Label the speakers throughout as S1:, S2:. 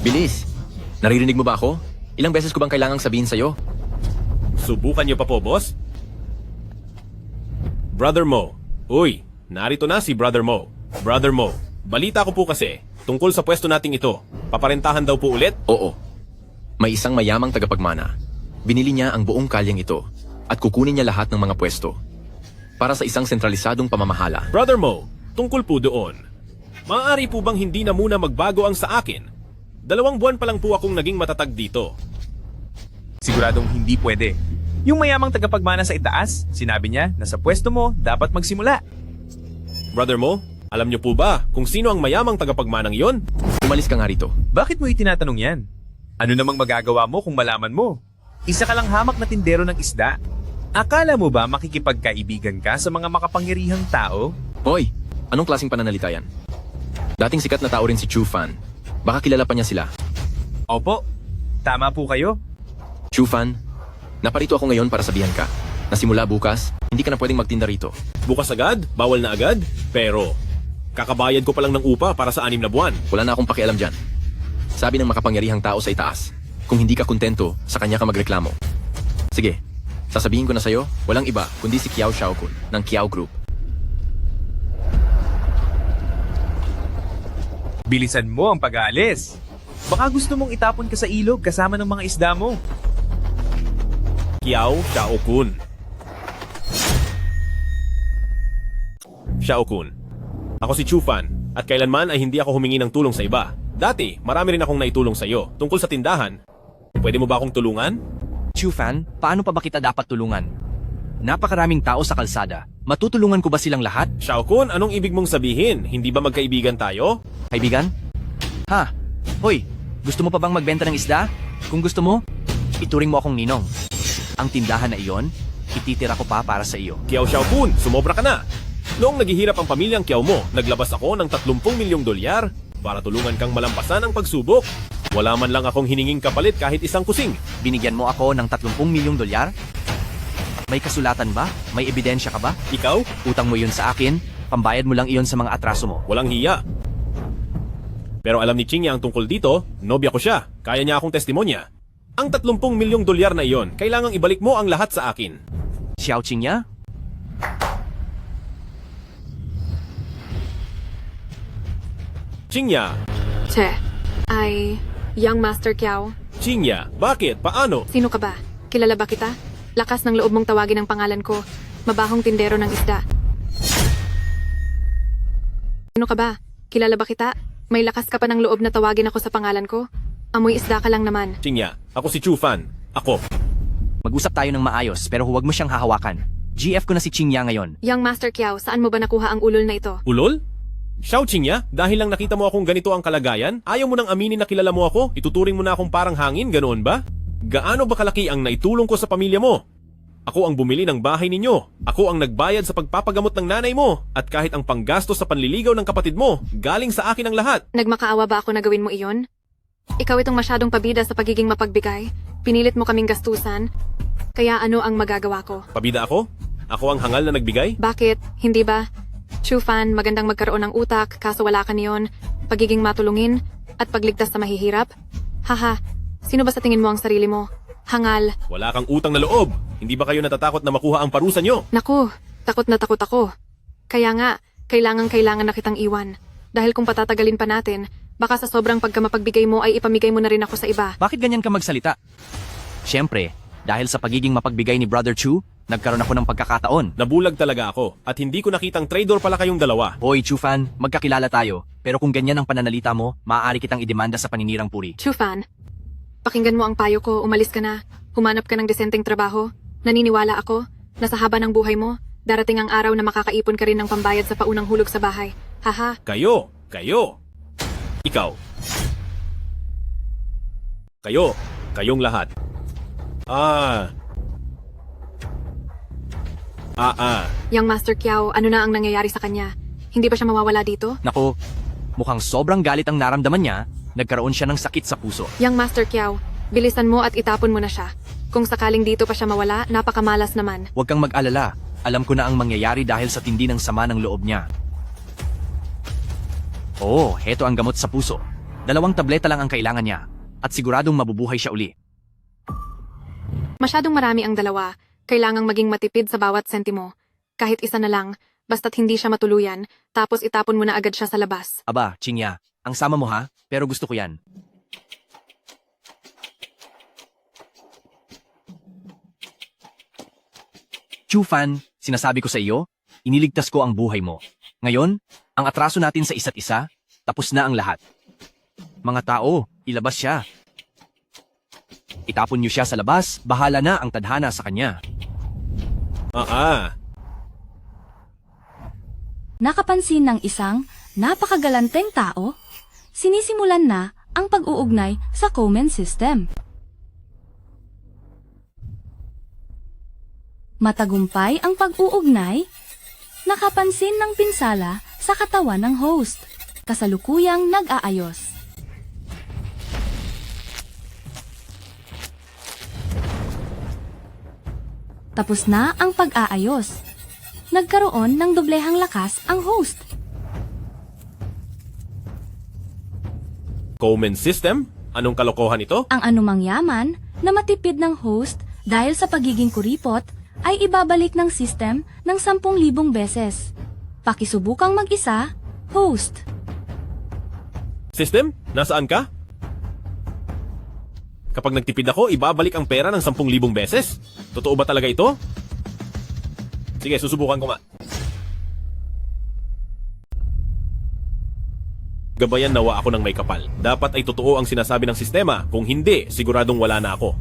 S1: Bilis! Naririnig mo ba ako? Ilang beses ko bang kailangang sabihin sa'yo?
S2: Subukan niyo pa po, boss? Brother Mo. Uy, narito na si Brother Mo. Brother Mo, balita ko po kasi, tungkol sa pwesto nating ito, paparentahan daw po ulit?
S1: Oo. May isang mayamang tagapagmana. Binili niya ang buong kalyeng ito at kukunin niya lahat ng mga pwesto para sa isang sentralisadong pamamahala.
S2: Brother Mo, tungkol po doon. Maaari po bang hindi na muna magbago ang sa akin? 2 buwan pa lang po akong naging matatag dito.
S3: Siguradong hindi pwede. Yung mayamang tagapagmana sa itaas, sinabi niya na sa pwesto mo dapat magsimula.
S2: Brother Mo, alam niyo po ba kung sino ang mayamang tagapagmanang yon?
S1: Umalis ka nga rito.
S3: Bakit mo itinatanong yan? Ano namang magagawa mo kung malaman mo? Isa ka lang hamak na tindero ng isda. Akala mo ba makikipagkaibigan ka sa mga makapangyarihang tao?
S1: Hoy, anong klaseng pananalita yan? Dating sikat na tao rin si Chu Fan. Baka kilala pa niya sila.
S3: Opo, tama po kayo.
S1: Chu Fan, naparito ako ngayon para sabihan ka na simula bukas, hindi ka na pwedeng magtinda rito.
S2: Bukas agad? Bawal na agad? Pero, kakabayad ko pa lang ng upa para sa 6 na buwan.
S1: Wala na akong pakialam dyan. Sabi ng makapangyarihang tao sa itaas, kung hindi ka kontento, sa kanya ka magreklamo. Sige, sasabihin ko na sa'yo, walang iba kundi si Kiao Xiaokun ng Kiao Group.
S3: Bilisan mo ang pag-aalis. Baka gusto mong itapon ka sa ilog kasama ng mga isda mo.
S2: Kiao Xiaokun. Xiaokun. Ako si Chu Fan, at kailanman ay hindi ako humingi ng tulong sa iba. Dati, marami rin akong naitulong sa iyo tungkol sa tindahan. Pwede mo ba akong tulungan?
S4: Chu Fan, paano pa ba kita dapat tulungan? Napakaraming tao sa kalsada. Matutulungan ko ba silang lahat?
S2: Xiaokun, anong ibig mong sabihin? Hindi ba magkaibigan tayo?
S4: Kaibigan? Ha? Hoy, gusto mo pa bang magbenta ng isda? Kung gusto mo, ituring mo akong ninong. Ang tindahan na iyon, ititira ko pa para sa iyo.
S2: Kiao Xiaokun, sumobra ka na! Noong naghihirap ang pamilyang Kiao mo, naglabas ako ng 30 milyong dolyar para tulungan kang malampasan ang pagsubok. Wala man lang akong hininging kapalit kahit isang kusing.
S4: Binigyan mo ako ng 30 milyong dolyar? May kasulatan ba? May ebidensya ka ba?
S2: Ikaw?
S4: Utang mo yun sa akin, pambayad mo lang iyon sa mga atraso mo.
S2: Walang hiya. Pero alam ni Chingya ang tungkol dito, nobya ko siya. Kaya niya akong testimonya. Ang 30 milyong dolyar na iyon, kailangang ibalik mo ang lahat sa akin.
S4: Xiao Qingya?
S2: Chingya!
S5: Che, ay, Young Master Kiao,
S2: Chingya! Bakit? Paano?
S5: sino ka ba? Kilala ba kita? Lakas ng loob mong tawagin ang pangalan ko. Mabahong tindero ng isda. Sino ka ba? Kilala ba kita? May lakas ka pa ng loob na tawagin ako sa pangalan ko? Amoy isda ka lang naman.
S2: Chingya, ako si Chu Fan. Ako.
S4: Mag-usap tayo ng maayos pero huwag mo siyang hahawakan. GF ko na si Qingya ngayon.
S5: Young Master Kiao, saan mo ba nakuha ang ulol na ito?
S2: Ulol? Xiao Chingya, dahil lang nakita mo akong ganito ang kalagayan, ayaw mo nang aminin na kilala mo ako, ituturing mo na akong parang hangin, ganoon ba? Gaano ba kalaki ang naitulong ko sa pamilya mo? Ako ang bumili ng bahay ninyo. Ako ang nagbayad sa pagpapagamot ng nanay mo. At kahit ang panggastos sa panliligaw ng kapatid mo, galing sa akin ang lahat.
S5: Nagmakaawa ba ako na gawin mo iyon? Ikaw itong masyadong pabida sa pagiging mapagbigay. Pinilit mo kaming gastusan. Kaya ano ang magagawa ko?
S2: Pabida ako? Ako ang hangal na nagbigay?
S5: Bakit? Hindi ba? Chu Fan, magandang magkaroon ng utak, kaso wala ka niyon. Pagiging matulungin, at pagligtas sa mahihirap? Haha, sino ba sa tingin mo ang sarili mo? Hangal.
S2: Wala kang utang na loob. Hindi ba kayo natatakot na makuha ang parusa nyo?
S5: Naku, takot na takot ako. Kaya nga, kailangan na kitang iwan. Dahil kung patatagalin pa natin, baka sa sobrang pagkamapagbigay mo ay ipamigay mo na rin ako sa iba.
S4: Bakit ganyan ka magsalita? Siyempre, dahil sa pagiging mapagbigay ni Brother Chu, nagkaroon ako ng pagkakataon.
S2: Nabulag talaga ako at hindi ko nakitang traitor pala kayong dalawa.
S4: Hoy, Chu Fan, magkakilala tayo. Pero kung ganyan ang pananalita mo, maaari kitang idemanda sa paninirang puri.
S5: Chu Fan, pakinggan mo ang payo ko, umalis ka na. Humanap ka ng desenteng trabaho. Naniniwala ako na sa haba ng buhay mo, darating ang araw na makakaipon ka rin ng pambayad sa paunang hulog sa bahay. Haha.
S2: Kayo! Ikaw. Kayong lahat.
S5: Young Master Kiao, ano na ang nangyayari sa kanya? Hindi ba siya mawawala dito?
S4: Naku, mukhang sobrang galit ang naramdaman niya, nagkaroon siya ng sakit sa puso.
S5: Young Master Kiao, bilisan mo at itapon mo na siya. Kung sakaling dito pa siya mawala, napakamalas naman.
S4: Huwag kang mag-alala, alam ko na ang mangyayari dahil sa tindi ng sama ng loob niya. Oo, heto ang gamot sa puso. 2 tableta lang ang kailangan niya at siguradong mabubuhay siya uli.
S5: Masyadong marami ang 2. Kailangang maging matipid sa bawat sentimo. Kahit isa na lang, basta't hindi siya matuluyan, tapos itapon mo na agad siya sa labas.
S4: Aba, Chingya, ang sama mo ha, pero gusto ko yan. Chufan, sinasabi ko sa iyo, iniligtas ko ang buhay mo. Ngayon, ang atraso natin sa isa't isa, tapos na ang lahat. Mga tao, ilabas siya. Itapon niyo siya sa labas, bahala na ang tadhana sa kanya.
S6: Nakapansin ng isang napakagalanteng tao, sinisimulan na ang pag-uugnay sa Komen system. Matagumpay ang pag-uugnay, nakapansin ng pinsala sa katawan ng host, kasalukuyang nag-aayos. Tapos na ang pag-aayos. Nagkaroon ng doblehang lakas ang host.
S2: Komen system? Anong kalokohan ito?
S6: Ang anumang yaman na matipid ng host dahil sa pagiging kuripot ay ibabalik ng system ng 10,000 beses. Pakisubukang mag-isa, host.
S2: System? Nasaan ka? Kapag nagtipid ako, ibabalik ang pera ng 10,000 beses? Totoo ba talaga ito? Sige, susubukan ko nga. Gabayan nawa ako ng may kapal. Dapat ay totoo ang sinasabi ng sistema. Kung hindi, siguradong wala na ako.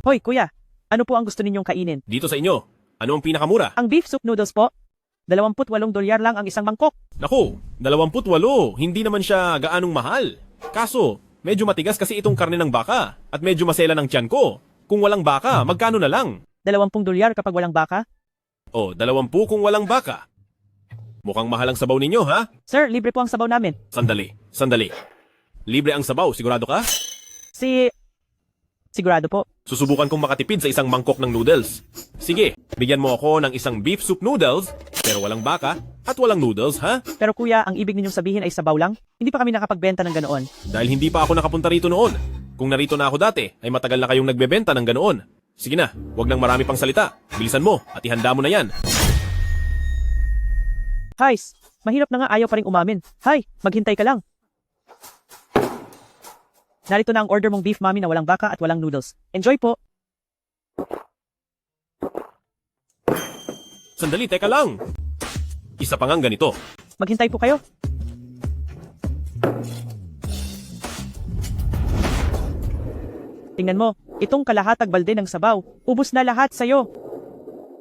S7: Hoy, kuya. Ano po ang gusto ninyong kainin?
S2: Dito sa inyo, ano ang pinakamura?
S7: Ang beef soup noodles po. $28 lang ang isang mangkok.
S2: Naku, 28. Hindi naman siya gaanong mahal. Kaso, medyo matigas kasi itong karne ng baka at medyo masela ng tiyan ko. Kung walang baka, magkano na lang?
S7: $20 kapag walang baka.
S2: O, 20 kung walang baka. Mukhang mahal ang sabaw ninyo, ha?
S7: Sir, libre po ang sabaw namin.
S2: Sandali. Libre ang sabaw, sigurado ka?
S7: Sigurado po.
S2: Susubukan kong makatipid sa isang mangkok ng noodles. Sige, bigyan mo ako ng isang beef soup noodles, pero walang baka at walang noodles, ha?
S7: Pero kuya, ang ibig ninyong sabihin ay sabaw lang? Hindi pa kami nakapagbenta ng ganoon.
S2: Dahil hindi pa ako nakapunta rito noon. Kung narito na ako dati, ay matagal na kayong nagbebenta ng ganoon. Sige na, wag nang marami pang salita. Bilisan mo at ihanda mo na yan.
S7: Guys, mahirap na nga ayaw pa rin umamin. Hay, maghintay ka lang. Narito na ang order mong beef mami na walang baka at walang noodles. Enjoy po.
S2: Sandali, teka lang. Isa pa ngang ganito.
S7: Maghintay po kayo. Tingnan mo, itong kalahatag balde ng sabaw. Ubus na lahat sa'yo.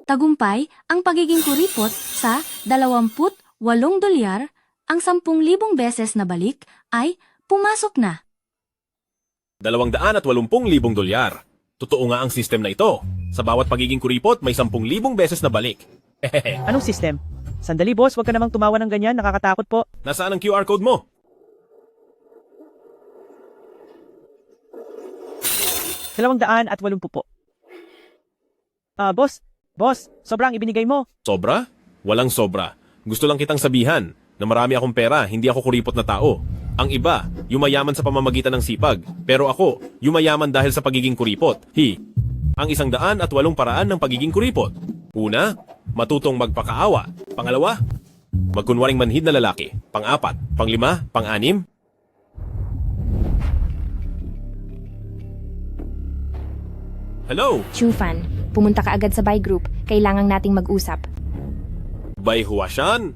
S6: Tagumpay ang pagiging kuripot sa $28, ang 10,000 beses na balik ay pumasok na.
S2: $280,000. Totoo nga ang system na ito. Sa bawat pagiging kuripot, may 10,000 beses na balik.
S7: Anong system? Sandali boss, wag ka namang tumawa ng ganyan, nakakatakot po.
S2: Nasaan ang QR code mo?
S7: $280 po. Boss, sobrang ibinigay mo.
S2: Sobra? Walang sobra. Gusto lang kitang sabihan na marami akong pera, hindi ako kuripot na tao. Ang iba, yumayaman sa pamamagitan ng sipag. Pero ako, yumayaman dahil sa pagiging kuripot. Ang 108 paraan ng pagiging kuripot. Una, matutong magpakaawa. Pangalawa, magkunwaring manhid na lalaki. Pang-4, pang-5, pang-6. Hello,
S8: Chufan, pumunta ka agad sa buy group. Kailangan nating mag-usap.
S2: Bai Huashan?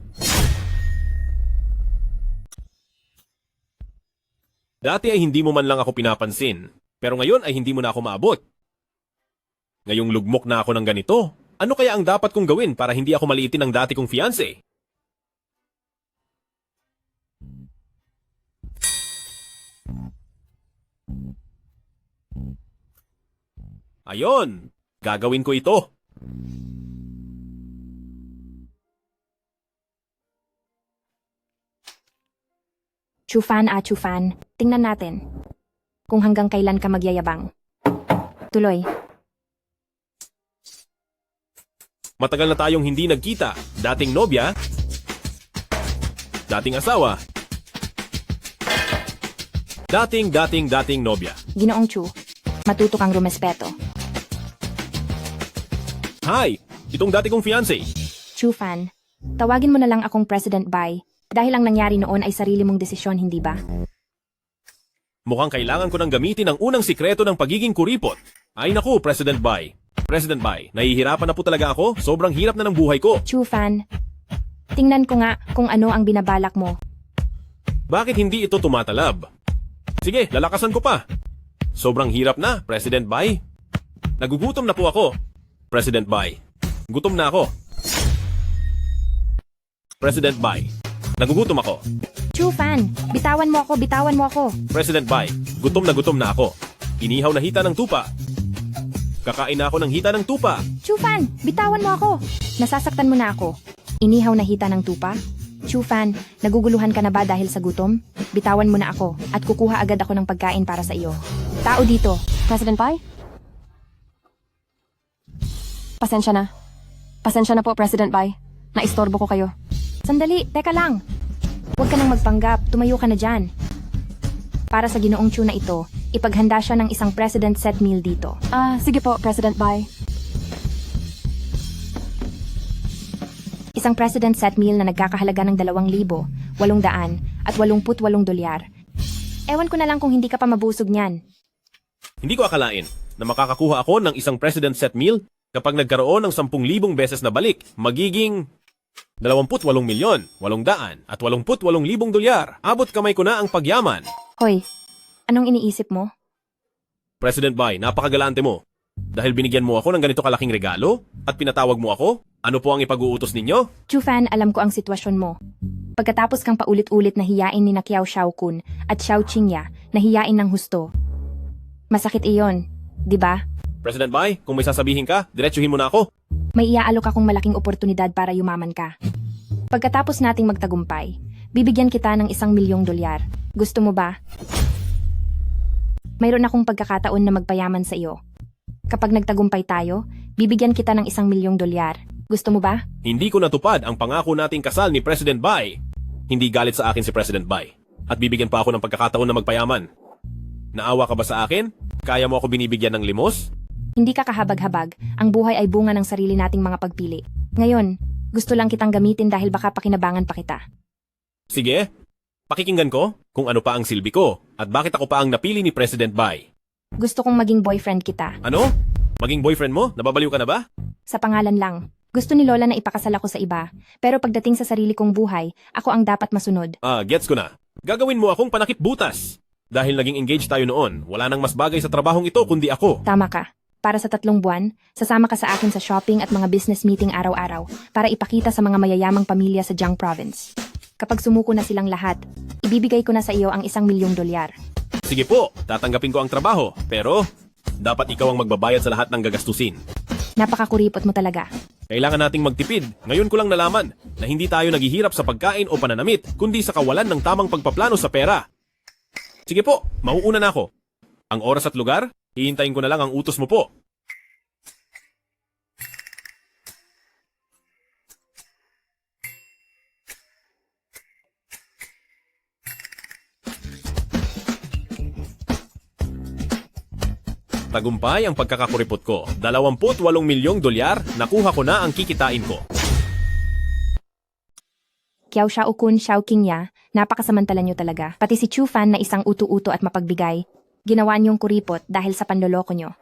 S2: Dati ay hindi mo man lang ako pinapansin, pero ngayon ay hindi mo na ako maabot. Ngayong lugmok na ako ng ganito, ano kaya ang dapat kong gawin para hindi ako maliitin ng dati kong fiancé? Ayon, gagawin ko ito.
S8: Chufan, Chufan, tingnan natin kung hanggang kailan ka magyayabang. Tuloy.
S2: Matagal na tayong hindi nagkita. Dating nobya, dating asawa, Dating nobya.
S8: Ginoong Chu, matuto kang rumespeto.
S2: Hi! Itong dati kong fiancé.
S8: Chu fan, tawagin mo na lang akong President Bai dahil ang nangyari noon ay sarili mong desisyon, hindi ba?
S2: Mukhang kailangan ko nang gamitin ang unang sikreto ng pagiging kuripot. Ay naku, President Bai. President Bai, nahihirapan na po talaga ako. Sobrang hirap na ng buhay ko.
S8: Chu fan, tingnan ko nga kung ano ang binabalak mo.
S2: Bakit hindi ito tumatalab? Sige, lalakasan ko pa. Sobrang hirap na, President Bai. Nagugutom na po ako. President Bai, gutom na ako. President Bai, nagugutom ako.
S8: Chu fan, bitawan mo ako.
S2: President Bai, gutom na ako. Inihaw na hita ng tupa. Kakain na ako ng hita ng tupa.
S8: Chu fan, bitawan mo ako. Nasasaktan mo na ako. Inihaw na hita ng tupa? Chu fan, naguguluhan ka na ba dahil sa gutom? Bitawan mo na ako at kukuha agad ako ng pagkain para sa iyo. Tao dito.
S9: President Pai? Pasensya na. Pasensya na po, President Pai. Naistorbo ko kayo.
S8: Sandali, teka lang. Huwag ka nang magpanggap, tumayo ka na dyan. Para sa Ginoong Chu na ito, ipaghanda siya ng isang President set meal dito.
S9: Sige po, President Pai.
S8: Isang President set meal na nagkakahalaga ng 2,888 dolyar. Ewan ko na lang kung hindi ka pa mabusog niyan.
S2: Hindi ko akalain na makakakuha ako ng isang President set meal kapag nagkaroon ng 10,000 beses na balik. Magiging 28,888,000 dolyar. Abot kamay ko na ang pagyaman.
S8: Hoy, anong iniisip mo?
S2: President Bai, napakagalante mo. Dahil binigyan mo ako ng ganito kalaking regalo at pinatawag mo ako, ano po ang ipag-uutos ninyo?
S8: Chu fan, alam ko ang sitwasyon mo. Pagkatapos kang paulit-ulit na hiyain ni na Kiao Xiaokun at Xiao Qingya na hiyain ng husto. Masakit iyon, di ba?
S2: President Bai, kung may sasabihin ka, diretsuhin mo na ako.
S8: May iaalok akong malaking oportunidad para yumaman ka. Pagkatapos nating magtagumpay, bibigyan kita ng 1,000,000 dolyar. Gusto mo ba? Mayroon akong pagkakataon na magpayaman sa iyo. Kapag nagtagumpay tayo, bibigyan kita ng 1,000,000 dolyar. Gusto mo ba?
S2: Hindi ko natupad ang pangako nating kasal ni President Bai. Hindi galit sa akin si President Bai. At bibigyan pa ako ng pagkakataon na magpayaman. Naawa ka ba sa akin? Kaya mo ako binibigyan ng limos?
S8: Hindi ka kahabag-habag. Ang buhay ay bunga ng sarili nating mga pagpili. Ngayon, gusto lang kitang gamitin dahil baka pakinabangan pa kita.
S2: Sige, pakikinggan ko kung ano pa ang silbi ko at bakit ako pa ang napili ni President Bai.
S8: Gusto kong maging boyfriend kita.
S2: Ano? Maging boyfriend mo? Nababaliw ka na ba?
S8: Sa pangalan lang. Gusto ni Lola na ipakasal ako sa iba. Pero pagdating sa sarili kong buhay, ako ang dapat masunod.
S2: Gets ko na. Gagawin mo akong panakip butas. Dahil naging engaged tayo noon, wala nang mas bagay sa trabahong ito kundi ako.
S8: Tama ka. Para sa 3 buwan, sasama ka sa akin sa shopping at mga business meeting araw-araw para ipakita sa mga mayayamang pamilya sa Jiang Province. Kapag sumuko na silang lahat, ibibigay ko na sa iyo ang 1,000,000 dolyar.
S2: Sige po, tatanggapin ko ang trabaho. Pero, dapat ikaw ang magbabayad sa lahat ng gagastusin.
S8: Napakakuripot mo talaga.
S2: Kailangan nating magtipid. Ngayon ko lang nalaman na hindi tayo naghihirap sa pagkain o pananamit, kundi sa kawalan ng tamang pagpaplano sa pera. Sige po, mauuna na ako. Ang oras at lugar, hihintayin ko na lang ang utos mo po. Tagumpay ang pagkakakuripot ko. 28,000,000 dolyar, nakuha ko na ang kikitain ko.
S8: Kiao Xiaokun, Xiao Qingya, napakasamantala niyo talaga. Pati si Chu Fan na isang utu-uto at mapagbigay, ginawa niyong kuripot dahil sa panloloko niyo.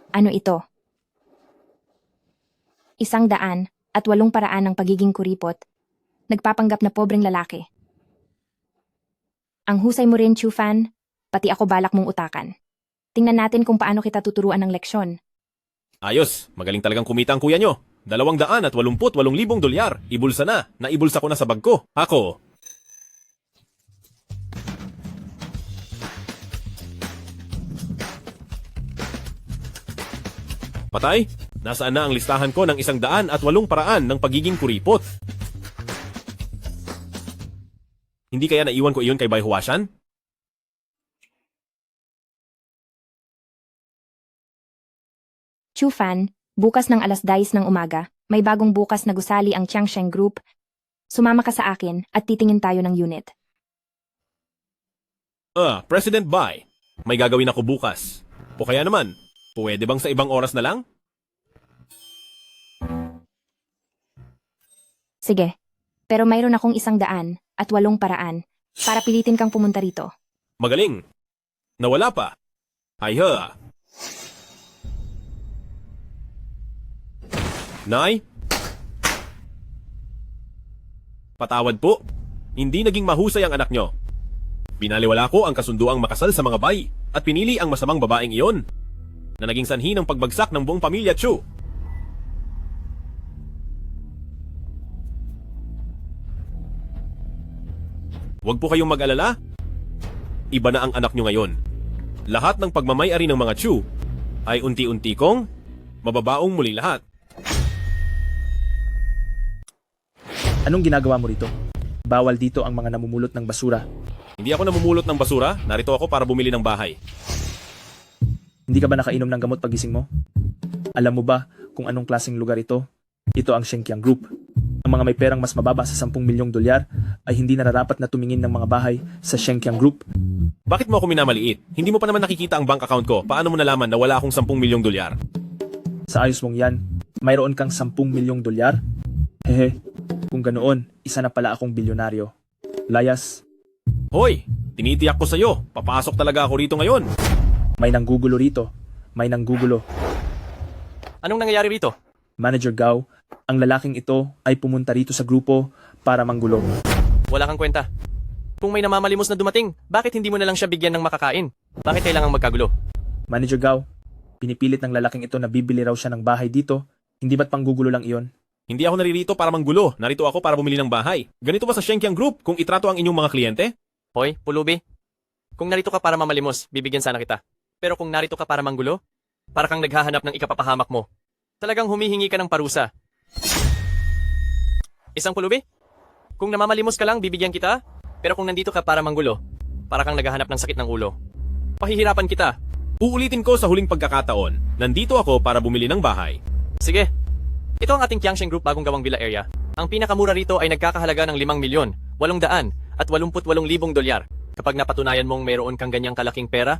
S8: Ano ito? 108 paraan ng pagiging kuripot. Nagpapanggap na pobreng lalaki. Ang husay mo rin, Chu Fan. Pati ako balak mong utakan. Tingnan natin kung paano kita tuturuan ng leksyon.
S2: Ayos, magaling talagang kumita ang kuya nyo. 288,000 dolyar. Ibulsa na. Naibulsa ko na sa bag ko. Ako. Patay? Nasaan na ang listahan ko ng 108 paraan ng pagiging kuripot? Hindi kaya naiwan ko iyon kay Bai Huashan?
S8: Chu Fan, bukas ng 10:00 ng umaga, may bagong bukas na gusali ang Changsheng Group. Sumama ka sa akin at titingin tayo ng unit.
S2: President Bai, may gagawin ako bukas. O kaya naman, pwede bang sa ibang oras na lang?
S8: Sige. Pero mayroon akong 100 at 8 paraan para pilitin kang pumunta rito.
S2: Magaling. Nawala pa. Ayha. Nay? Patawad po. Hindi naging mahusay ang anak nyo. Binaliwala ko ang kasunduang makasal sa mga bay at pinili ang masamang babaeng iyon na naging sanhi ng pagbagsak ng buong pamilya Chu. Huwag po kayong mag-alala. Iba na ang anak nyo ngayon. Lahat ng pagmamay-ari ng mga Chu ay unti-unti kong mababaong muli lahat.
S10: Anong ginagawa mo rito? Bawal dito ang mga namumulot ng basura.
S2: Hindi ako namumulot ng basura, narito ako para bumili ng bahay.
S10: Hindi ka ba nakainom ng gamot pagising mo? Alam mo ba kung anong klaseng lugar ito? Ito ang Shenkiang Group. Ang mga may perang mas mababa sa 10 milyong dolyar ay hindi nararapat na tumingin ng mga bahay sa Shenkiang Group.
S2: Bakit mo ako minamaliit? Hindi mo pa naman nakikita ang bank account ko. Paano mo nalaman na wala akong 10 milyong dolyar?
S10: Sa ayos mong yan, mayroon kang 10 milyong dolyar? Hehe, kung ganoon, isa na pala akong bilyonaryo. Layas,
S2: Hoy, tinitiyak ko sa'yo. Papasok talaga ako rito ngayon.
S10: may nanggugulo rito. May nanggugulo.
S4: Anong nangyayari rito?
S10: Manager Gao, ang lalaking ito ay pumunta rito sa grupo para manggulo.
S4: Wala kang kwenta. Kung may namamalimos na dumating, bakit hindi mo na lang siya bigyan ng makakain? Bakit kailangang magkagulo?
S10: Manager Gao, pinipilit ng lalaking ito na bibili raw siya ng bahay dito. Hindi ba't panggugulo lang iyon?
S2: Hindi ako naririto para manggulo. Narito ako para bumili ng bahay. Ganito ba sa Shenkiang Group kung itrato ang inyong mga kliyente?
S4: Hoy, pulubi. Kung narito ka para mamalimos, bibigyan sana kita. Pero kung narito ka para manggulo, para kang naghahanap ng ikapapahamak mo. Talagang humihingi ka ng parusa. Isang pulubi? Kung namamalimos ka lang, bibigyan kita. Pero kung nandito ka para manggulo, para kang naghahanap ng sakit ng ulo. Pahihirapan kita.
S2: Uulitin ko sa huling pagkakataon. Nandito ako para bumili ng bahay.
S4: Sige. Ito ang ating Qiangsheng Group bagong gawang villa area. Ang pinakamura rito ay nagkakahalaga ng 5 milyon, 800 at 88,000 dolyar. Kapag napatunayan mong mayroon kang ganyang kalaking pera,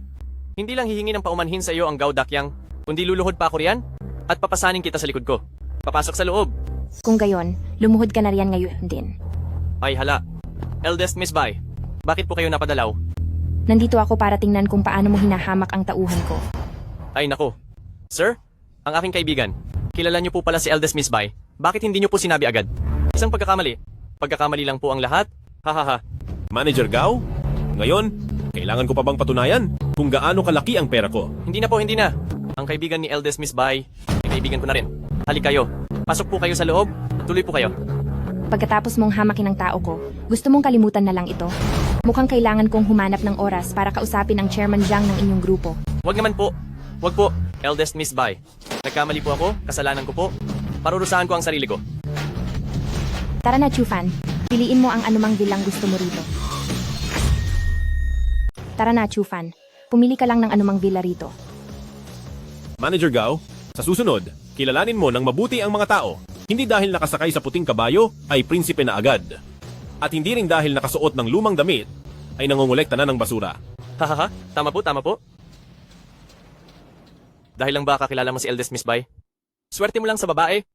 S4: hindi lang hihingi ng paumanhin sa iyo ang Gao Dakyang, kundi luluhod pa ako riyan at papasanin kita sa likod ko. Papasok sa loob.
S8: Kung gayon, lumuhod ka na riyan ngayon din.
S4: Ay hala. Eldest Miss Bai, bakit po kayo napadalaw?
S8: Nandito ako para tingnan kung paano mo hinahamak ang tauhan ko.
S4: Ay nako. Sir, ang aking kaibigan, kilala niyo po pala si Eldest Miss Bai. Bakit hindi niyo po sinabi agad? Isang pagkakamali. Pagkakamali lang po ang lahat. Hahaha.
S2: Manager Gao? Ngayon, kailangan ko pa bang patunayan kung gaano kalaki ang pera ko?
S4: Hindi na po, hindi na. Ang kaibigan ni Eldest Miss Bai, ay kaibigan ko na rin. Halik kayo. Pasok po kayo sa loob. Tuloy po kayo.
S8: Pagkatapos mong hamakin ang tao ko, gusto mong kalimutan na lang ito? Mukhang kailangan kong humanap ng oras para kausapin ang Chairman Jiang ng inyong grupo.
S4: Wag naman po. Wag po, Eldest Miss Bai. Nagkamali po ako, kasalanan ko po. Parurusahan ko ang sarili ko.
S8: Tara na, Chufan. Piliin mo ang anumang bilang gusto mo rito. Tara na, Chufan. Pumili ka lang ng anumang villa rito.
S2: Manager Gao, sa susunod, kilalanin mo ng mabuti ang mga tao. Hindi dahil nakasakay sa puting kabayo ay prinsipe na agad. At hindi rin dahil nakasuot ng lumang damit ay nangongolekta na ng basura.
S4: Hahaha, tama po, tama po. Dahil lang ba kakilala mo si Eldest Miss Bai? Swerte mo lang sa babae.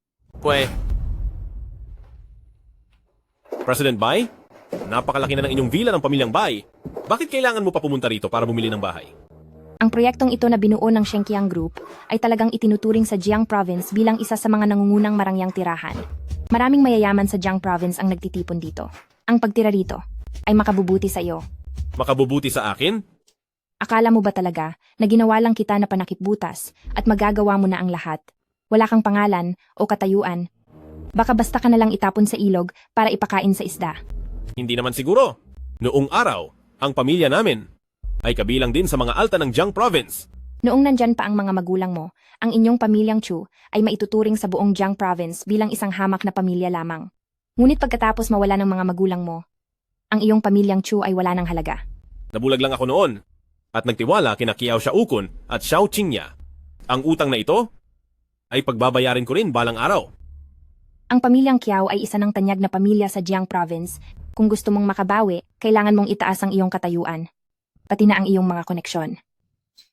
S2: President Bai, napakalaki na ng inyong villa ng pamilyang Bai. Bakit kailangan mo pa pumunta rito para bumili ng bahay?
S8: Ang proyektong ito na binuo ng Shenkiang Group ay talagang itinuturing sa Jiang Province bilang isa sa mga nangungunang marangyang tirahan. Maraming mayayaman sa Jiang Province ang nagtitipon dito. Ang pagtira rito ay makabubuti sa iyo.
S2: Makabubuti sa akin?
S8: Akala mo ba talaga na ginawa lang kita na panakipbutas at magagawa mo na ang lahat? Wala kang pangalan o katayuan. Baka basta ka na lang itapon sa ilog para ipakain sa isda.
S2: Hindi naman siguro. Noong araw, ang pamilya namin ay kabilang din sa mga alta ng Jiang Province.
S8: Noong nandyan pa ang mga magulang mo, ang inyong pamilyang Chu ay maituturing sa buong Jiang Province bilang isang hamak na pamilya lamang. Ngunit pagkatapos mawala ng mga magulang mo, ang iyong pamilyang Chu ay wala ng halaga.
S2: Nabulag lang ako noon at nagtiwala kina Kiao Shaokun at Xiao Qingya. Ang utang na ito ay pagbabayarin ko rin balang araw.
S8: Ang pamilyang Kiao ay isa ng tanyag na pamilya sa Jiang Province. Kung gusto mong makabawi, kailangan mong itaas ang iyong katayuan. pati na ang iyong mga koneksyon.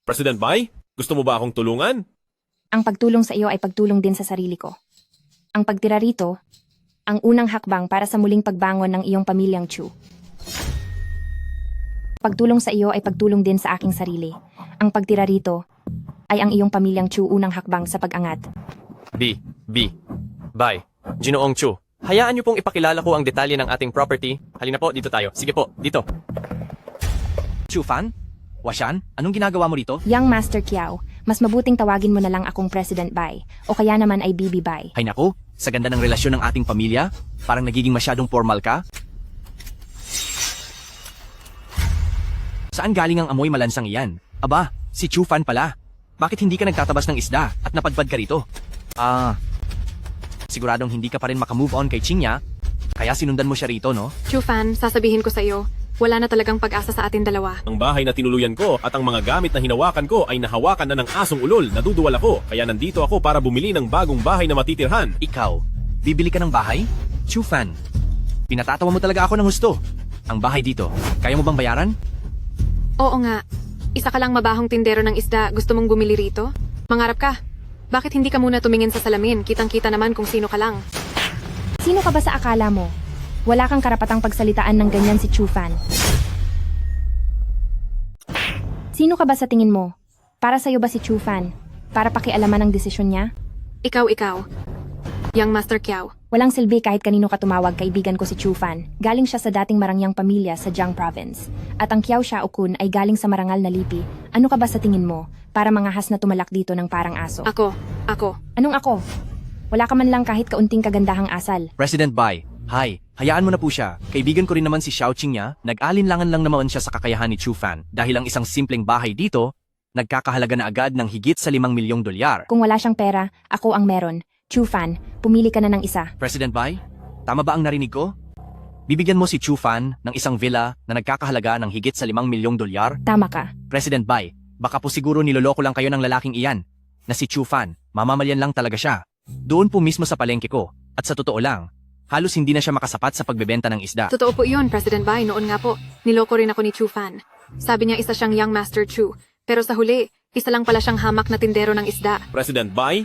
S2: President Bai, gusto mo ba akong tulungan?
S8: Ang pagtulong sa iyo ay pagtulong din sa sarili ko. Ang pagtira rito, ang unang hakbang para sa muling pagbangon ng iyong pamilyang Chu. Pagtulong sa iyo ay pagtulong din sa aking sarili. Ang pagtira rito ay ang iyong pamilyang Chu unang hakbang sa pag-angat.
S4: Bye. Ginoong Chu, hayaan niyo pong ipakilala ko ang detalye ng ating property. Halina po, dito tayo. Sige po, dito.
S1: Chu Fan? Washan? Anong ginagawa mo rito?
S8: Young Master Kiao, mas mabuting tawagin mo na lang akong President Bai o kaya naman ay Bibi Bai.
S1: Ay nako, sa ganda ng relasyon ng ating pamilya, parang nagiging masyadong formal ka. Saan galing ang amoy malansang iyan? Aba, si Chu Fan pala. Bakit hindi ka nagtatabas ng isda at napadpad ka rito? Siguradong hindi ka pa rin makamove on kay Qingya, kaya sinundan mo siya rito, no?
S5: Chu Fan, sasabihin ko sa iyo, wala na talagang pag-asa sa atin dalawa.
S2: Ang bahay na tinuluyan ko at ang mga gamit na hinawakan ko ay nahawakan na ng asong ulol. Naduduwal ako, kaya nandito ako para bumili ng bagong bahay na matitirhan.
S1: Ikaw, bibili ka ng bahay? Chu Fan, pinatatawa mo talaga ako ng husto. Ang bahay dito, kaya mo bang bayaran?
S5: Oo nga. Isa ka lang mabahong tindero ng isda, gusto mong bumili rito? Mangarap ka. Bakit hindi ka muna tumingin sa salamin? Kitang-kita naman kung sino ka lang.
S8: Sino ka ba sa akala mo? Wala kang karapatang pagsalitaan ng ganyan si Chu Fan. Sino ka ba sa tingin mo? Para sa'yo ba si Chu Fan? Para pakialaman ang desisyon niya?
S5: Ikaw. Young Master Kiao.
S8: Walang silbi kahit kanino ka tumawag, kaibigan ko si Chu Fan. Galing siya sa dating marangyang pamilya sa Jiang Province. At ang Kiao Xiaokun ay galing sa marangal na lipi. Ano ka ba sa tingin mo? Para mangahas na tumalak dito ng parang aso.
S5: Ako.
S8: Anong ako? Wala ka man lang kahit kaunting kagandahang asal.
S1: President Bai, hi, hayaan mo na po siya. Kaibigan ko rin naman si Xiao Qingya, nag-alinlangan lang naman siya sa kakayahan ni Chu Fan dahil ang isang simpleng bahay dito, nagkakahalaga na agad ng higit sa 5 milyong dolyar.
S8: Kung wala siyang pera, ako ang meron. Chu Fan, pumili ka na ng isa.
S1: President Bai, tama ba ang narinig ko? Bibigyan mo si Chu Fan ng isang villa na nagkakahalaga ng higit sa 5 milyong dolyar?
S8: Tama ka.
S1: President Bai, baka po siguro niloloko lang kayo ng lalaking iyan, na si Chu Fan, mamamalyan lang talaga siya. Doon po mismo sa palengke ko, at sa totoo lang, halos hindi na siya makasapat sa pagbebenta ng isda.
S5: Totoo po yun, President Bai. Noon nga po, niloko rin ako ni Chu Fan. Sabi niya isa siyang Young Master Chu. Pero sa huli, isa lang pala siyang hamak na tindero ng isda.
S2: President Bai,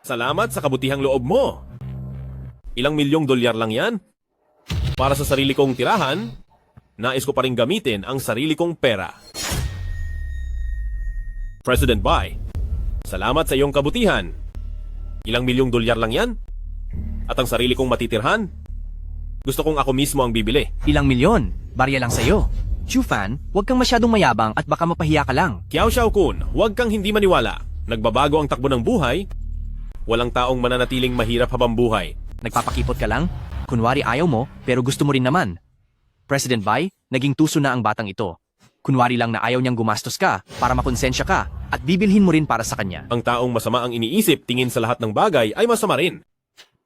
S2: salamat sa kabutihang loob mo. Ilang milyong dolyar lang yan. Para sa sarili kong tirahan, nais ko pa rin gamitin ang sarili kong pera. President Bai, salamat sa iyong kabutihan. Ilang milyong dolyar lang yan? At ang sarili kong matitirhan? Gusto kong ako mismo ang bibili.
S1: Ilang milyon? Barya lang sa'yo. Chu Fan, huwag kang masyadong mayabang at baka mapahiya ka lang.
S2: Kiao Xiaokun, huwag kang hindi maniwala. Nagbabago ang takbo ng buhay. Walang taong mananatiling mahirap habang buhay.
S1: Nagpapakipot ka lang? Kunwari ayaw mo, pero gusto mo rin naman. President Bai, naging tuso na ang batang ito. Kunwari lang na ayaw niyang gumastos ka para makonsensya ka at bibilhin mo rin para sa kanya.
S2: Ang taong masama ang iniisip tingin sa lahat ng bagay ay masama rin.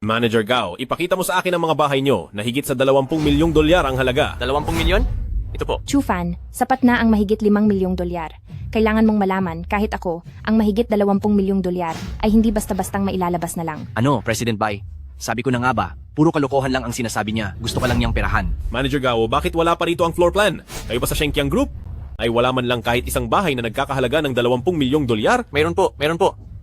S2: Manager Gao, ipakita mo sa akin ang mga bahay nyo na higit sa 20 milyong dolyar ang halaga.
S4: 20 milyon? Ito po.
S8: Chu Fan, sapat na ang mahigit 5 milyong dolyar. Kailangan mong malaman, kahit ako, ang mahigit 20 milyong dolyar ay hindi basta-bastang mailalabas na lang.
S1: Ano, President Bai? Sabi ko na nga ba, puro kalokohan lang ang sinasabi niya. Gusto ka lang niyang perahan.
S2: Manager Gao, bakit wala pa rito ang floor plan? Kayo ba sa Shenkiang Group? Ay wala man lang kahit isang bahay na nagkakahalaga ng 20 milyong dolyar?
S4: Meron po.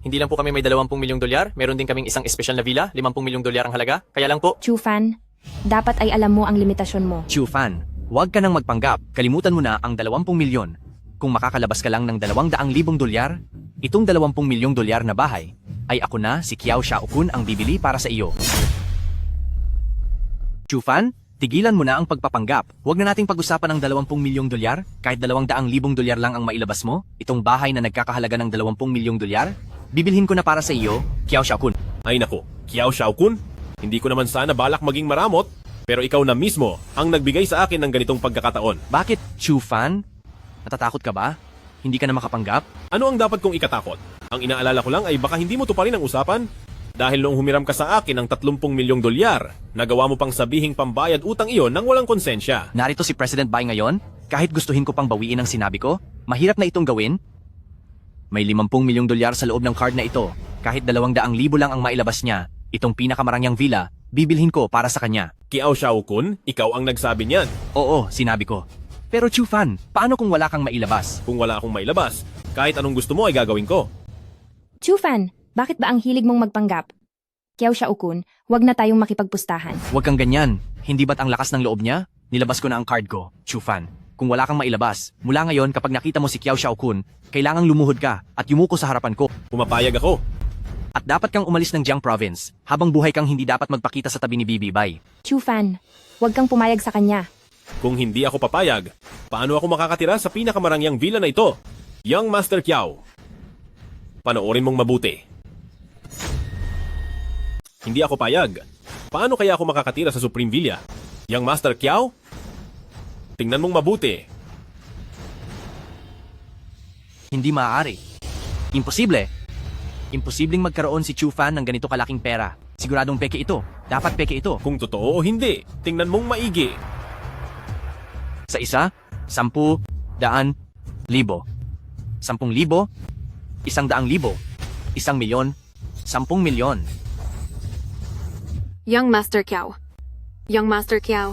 S4: Hindi lang po kami may 20 milyong dolyar, meron din kaming isang espesyal na villa, 50 milyong dolyar ang halaga. Kaya lang po.
S8: Chu Fan, dapat ay alam mo ang limitasyon mo.
S1: Chu Fan, huwag ka nang magpanggap. Kalimutan mo na ang 20 milyon. Kung makakalabas ka lang ng 200,000 dolyar, itong 20 milyong dolyar na bahay, ay ako na si Kiao Xiaokun ang bibili para sa iyo. Chu Fan, tigilan mo na ang pagpapanggap. Huwag na nating pag-usapan ng 20 milyong dolyar. Kahit 200,000 dolyar lang ang mailabas mo, itong bahay na nagkakahalaga ng 20 milyong dolyar, bibilhin ko na para sa iyo, Kiao Xiaokun.
S2: Ay nako, Kiao Xiaokun? Hindi ko naman sana balak maging maramot, pero ikaw na mismo ang nagbigay sa akin ng ganitong pagkakataon.
S1: Bakit, Chu Fan? Natatakot ka ba? Hindi ka na makapanggap?
S2: Ano ang dapat kong ikatakot? Ang inaalala ko lang ay baka hindi mo tuparin ang usapan. Dahil noong humiram ka sa akin ng 30 milyong dolyar, nagawa mo pang sabihing pambayad utang iyon nang walang konsensya.
S1: Narito si President Bai ngayon, kahit gustuhin ko pang bawiin ang sinabi ko, mahirap na itong gawin. May 50 milyong dolyar sa loob ng card na ito, kahit 200,000 lang ang mailabas niya, itong pinakamarangyang villa, bibilhin ko para sa kanya.
S2: Kiao Xiaokun, ikaw ang nagsabi niyan.
S1: Oo, sinabi ko. Pero Chu Fan, paano kung wala kang mailabas?
S2: Kung wala akong mailabas, kahit anong gusto mo ay gagawin ko.
S8: Chufan, bakit ba ang hilig mong magpanggap? Kiao Xiaokun, wag na tayong makipagpustahan.
S1: Huwag kang ganyan. Hindi ba't ang lakas ng loob niya? Nilabas ko na ang card ko, Chu Fan. Kung wala kang mailabas, mula ngayon kapag nakita mo si Kiao Xiaokun, kailangang lumuhod ka at yumuko sa harapan ko.
S2: Pumapayag ako.
S1: At dapat kang umalis ng Jiang Province. Habang buhay kang hindi dapat magpakita sa tabi ni Bibi Bai.
S8: Chufan, wag kang pumayag sa kanya.
S2: Kung hindi ako papayag, paano ako makakatira sa pinakamarangyang villa na ito? Young Master Kiao. Panoorin mong mabuti. Hindi ako payag. Paano kaya ako makakatira sa Supreme Villa? Young Master Kiao? Tingnan mong mabuti.
S1: Hindi maaari. Imposible. Imposibleng magkaroon si Chu Fan ng ganito kalaking pera. Siguradong peke ito. Dapat peke ito.
S2: Kung totoo o hindi, tingnan mong maigi.
S1: Sa isa, 10,000, 100,000. 10,000, 100,000, 1,000,000, 10,000,000.
S5: Young Master Kiao. Young Master Kiao.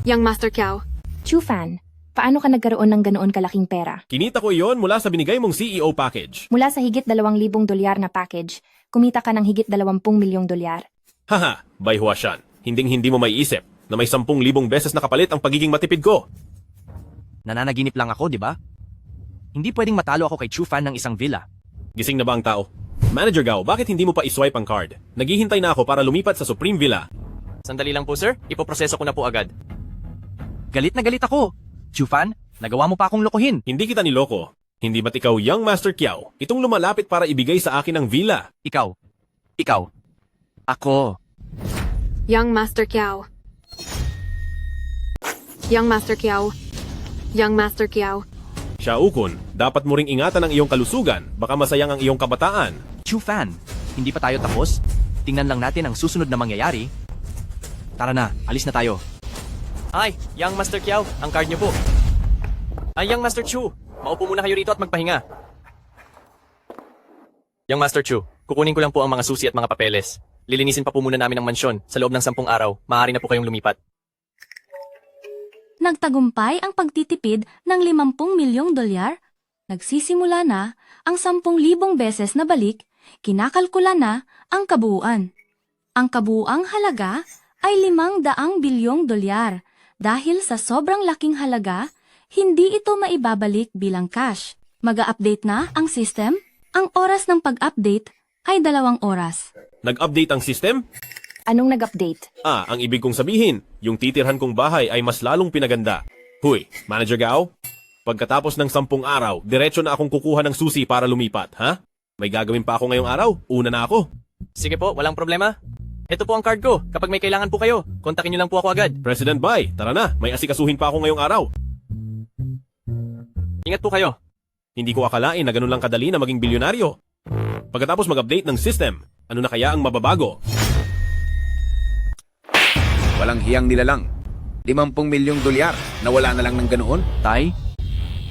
S5: Young Master Kiao.
S8: Chufan, paano ka nagkaroon ng ganoon kalaking pera?
S2: Kinita ko iyon mula sa binigay mong CEO package.
S8: Mula sa higit 2,000 dolyar na package, kumita ka ng higit 20 milyong dolyar.
S2: Haha, Bai Huashan. Hinding-hindi mo may isip na may 10,000 beses na kapalit ang pagiging matipid ko.
S1: Nananaginip lang ako, di ba? Hindi pwedeng matalo ako kay Chu Fan ng isang villa.
S2: Gising na ba ang tao? Manager Gao, bakit hindi mo pa iswipe ang card? Naghihintay na ako para lumipat sa Supreme Villa.
S4: Sandali lang po sir, ipoproseso ko na po agad.
S1: Galit na galit ako. Chu Fan, nagawa mo pa akong lokohin.
S2: Hindi kita niloko. Hindi ba't ikaw Young Master Kiao? Itong lumalapit para ibigay sa akin ang villa.
S1: Ikaw. Ako.
S5: Young Master Kiao. Young Master Kiao. Young Master Kiao.
S2: Xiaokun, dapat mo ring ingatan ang iyong kalusugan. Baka masayang ang iyong kabataan.
S1: Chu Fan, hindi pa tayo tapos? Tingnan lang natin ang susunod na mangyayari. Tara na, alis na tayo.
S4: Ay, Young Master Kiao, ang card niyo po. Ay, Young Master Chu, maupo muna kayo rito at magpahinga. Young Master Chu, kukunin ko lang po ang mga susi at mga papeles. Lilinisin pa po muna namin ang mansyon. Sa loob ng 10 araw, maaari na po kayong lumipat.
S6: Nagtagumpay ang pagtitipid ng 50 milyong dolyar. Nagsisimula na ang 10,000 beses na balik, kinakalkula na ang kabuuan. Ang kabuuang halaga ay 500 bilyong dolyar. Dahil sa sobrang laking halaga, hindi ito maibabalik bilang cash. Mag-a-update na ang system. Ang oras ng pag-update ay 2 oras.
S2: Nag-update ang system?
S8: Anong nag-update?
S2: Ang ibig kong sabihin, yung titirhan kong bahay ay mas lalong pinaganda. Huy, Manager Gao, pagkatapos ng 10 araw, diretso na akong kukuha ng susi para lumipat, ha? May gagawin pa ako ngayong araw, una na ako.
S4: Sige po, walang problema. Ito po ang card ko. Kapag may kailangan po kayo, kontakin niyo lang po ako agad.
S2: President Bai, tara na, may asikasuhin pa ako ngayong araw.
S4: Ingat po kayo.
S2: Hindi ko akalain na ganun lang kadali na maging bilyonaryo. Pagkatapos mag-update ng system, ano na kaya ang mababago?
S11: Walang hiyang nilalang. 50 milyong dolyar na wala na lang ng ganoon.
S1: Tay,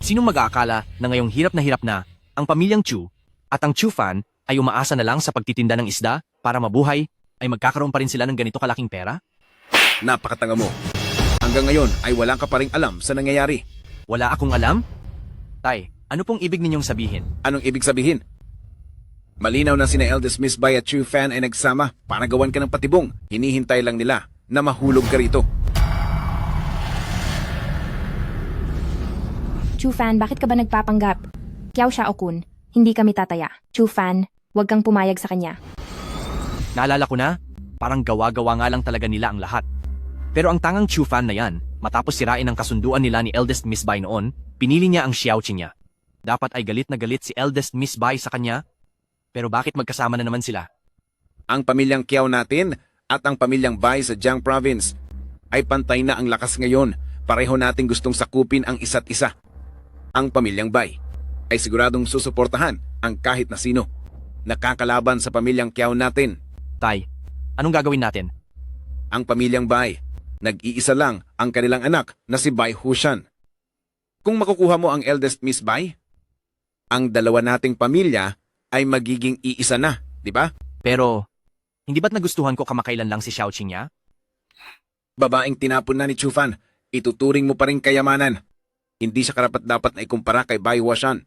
S1: sinong mag-aakala na ngayong hirap na ang pamilyang Chu at ang Chu Fan ay umaasa na lang sa pagtitinda ng isda para mabuhay ay magkakaroon pa rin sila ng ganito kalaking pera?
S11: Napakatanga mo. Hanggang ngayon ay wala ka pa ring alam sa nangyayari.
S1: Wala akong alam? Tay, ano pong ibig ninyong sabihin?
S11: Anong ibig sabihin? Malinaw na sina Eldest Miss Bai at Chu Fan ay nagsama para gawan ka ng patibong. Hinihintay lang nila na mahulog ka rito.
S8: Chufan, bakit ka ba nagpapanggap? Kiao Xiaokun, hindi kami tataya. Chufan, wag kang pumayag sa kanya.
S1: Naalala ko na, parang gawa-gawa nga lang talaga nila ang lahat. Pero ang tangang Chu Fan na yan, matapos sirain ang kasunduan nila ni Eldest Miss Bai noon, pinili niya ang Xiaoqing niya. Dapat ay galit na galit si Eldest Miss Bai sa kanya, pero bakit magkasama na naman sila?
S11: Ang pamilyang Kiao natin at ang pamilyang Bai sa Jiang Province ay pantay na ang lakas ngayon. Pareho nating gustong sakupin ang isa't isa. Ang pamilyang Bai ay siguradong susuportahan ang kahit na sino. Nakakalaban sa pamilyang Kiao natin.
S1: Tay, anong gagawin natin?
S11: Ang pamilyang Bai, nag-iisa lang ang kanilang anak na si Bai Hushan. Kung makukuha mo ang Eldest Miss Bai, ang dalawa nating pamilya ay magiging iisa na, di ba?
S1: Pero, hindi ba't nagustuhan ko kamakailan lang si Xiaoqing niya?
S11: Babaeng tinapon na ni Chufan, ituturing mo pa rin kayamanan. Hindi siya karapat-dapat na ikumpara kay Bai Huashan.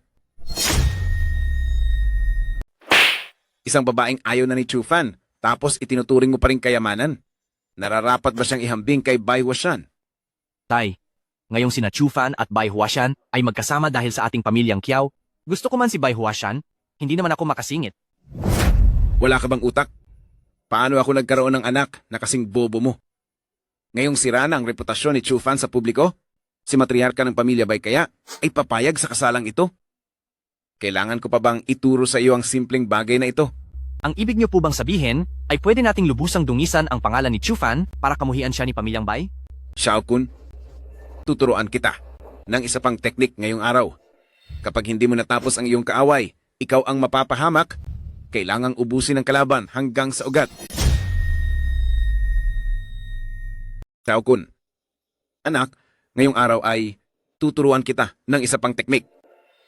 S11: Isang babaeng ayaw na ni Chufan, tapos itinuturing mo pa rin kayamanan. Nararapat ba siyang ihambing kay Bai Huashan?
S1: Tay, ngayong sina Chufan at Bai Huashan ay magkasama dahil sa ating pamilyang Kiao, gusto ko man si Bai Huashan, hindi naman ako makasingit.
S11: Wala ka bang utak? Paano ako nagkaroon ng anak na kasing bobo mo? Ngayong sira na ang reputasyon ni Chufan sa publiko, si matriarka ng pamilya Bai kaya ay papayag sa kasalang ito? Kailangan ko pa bang ituro sa iyo ang simpleng bagay na ito?
S1: Ang ibig niyo po bang sabihin ay pwede nating lubusang dungisan ang pangalan ni Chufan para kamuhian siya ni pamilyang Bai?
S11: Xiao Kun, tuturuan kita ng isa pang teknik ngayong araw. Kapag hindi mo natapos ang iyong kaaway, ikaw ang mapapahamak, kailangang ubusin ang kalaban hanggang sa ugat. Xiao Kun, anak, ngayong araw ay tuturuan kita ng isa pang teknik.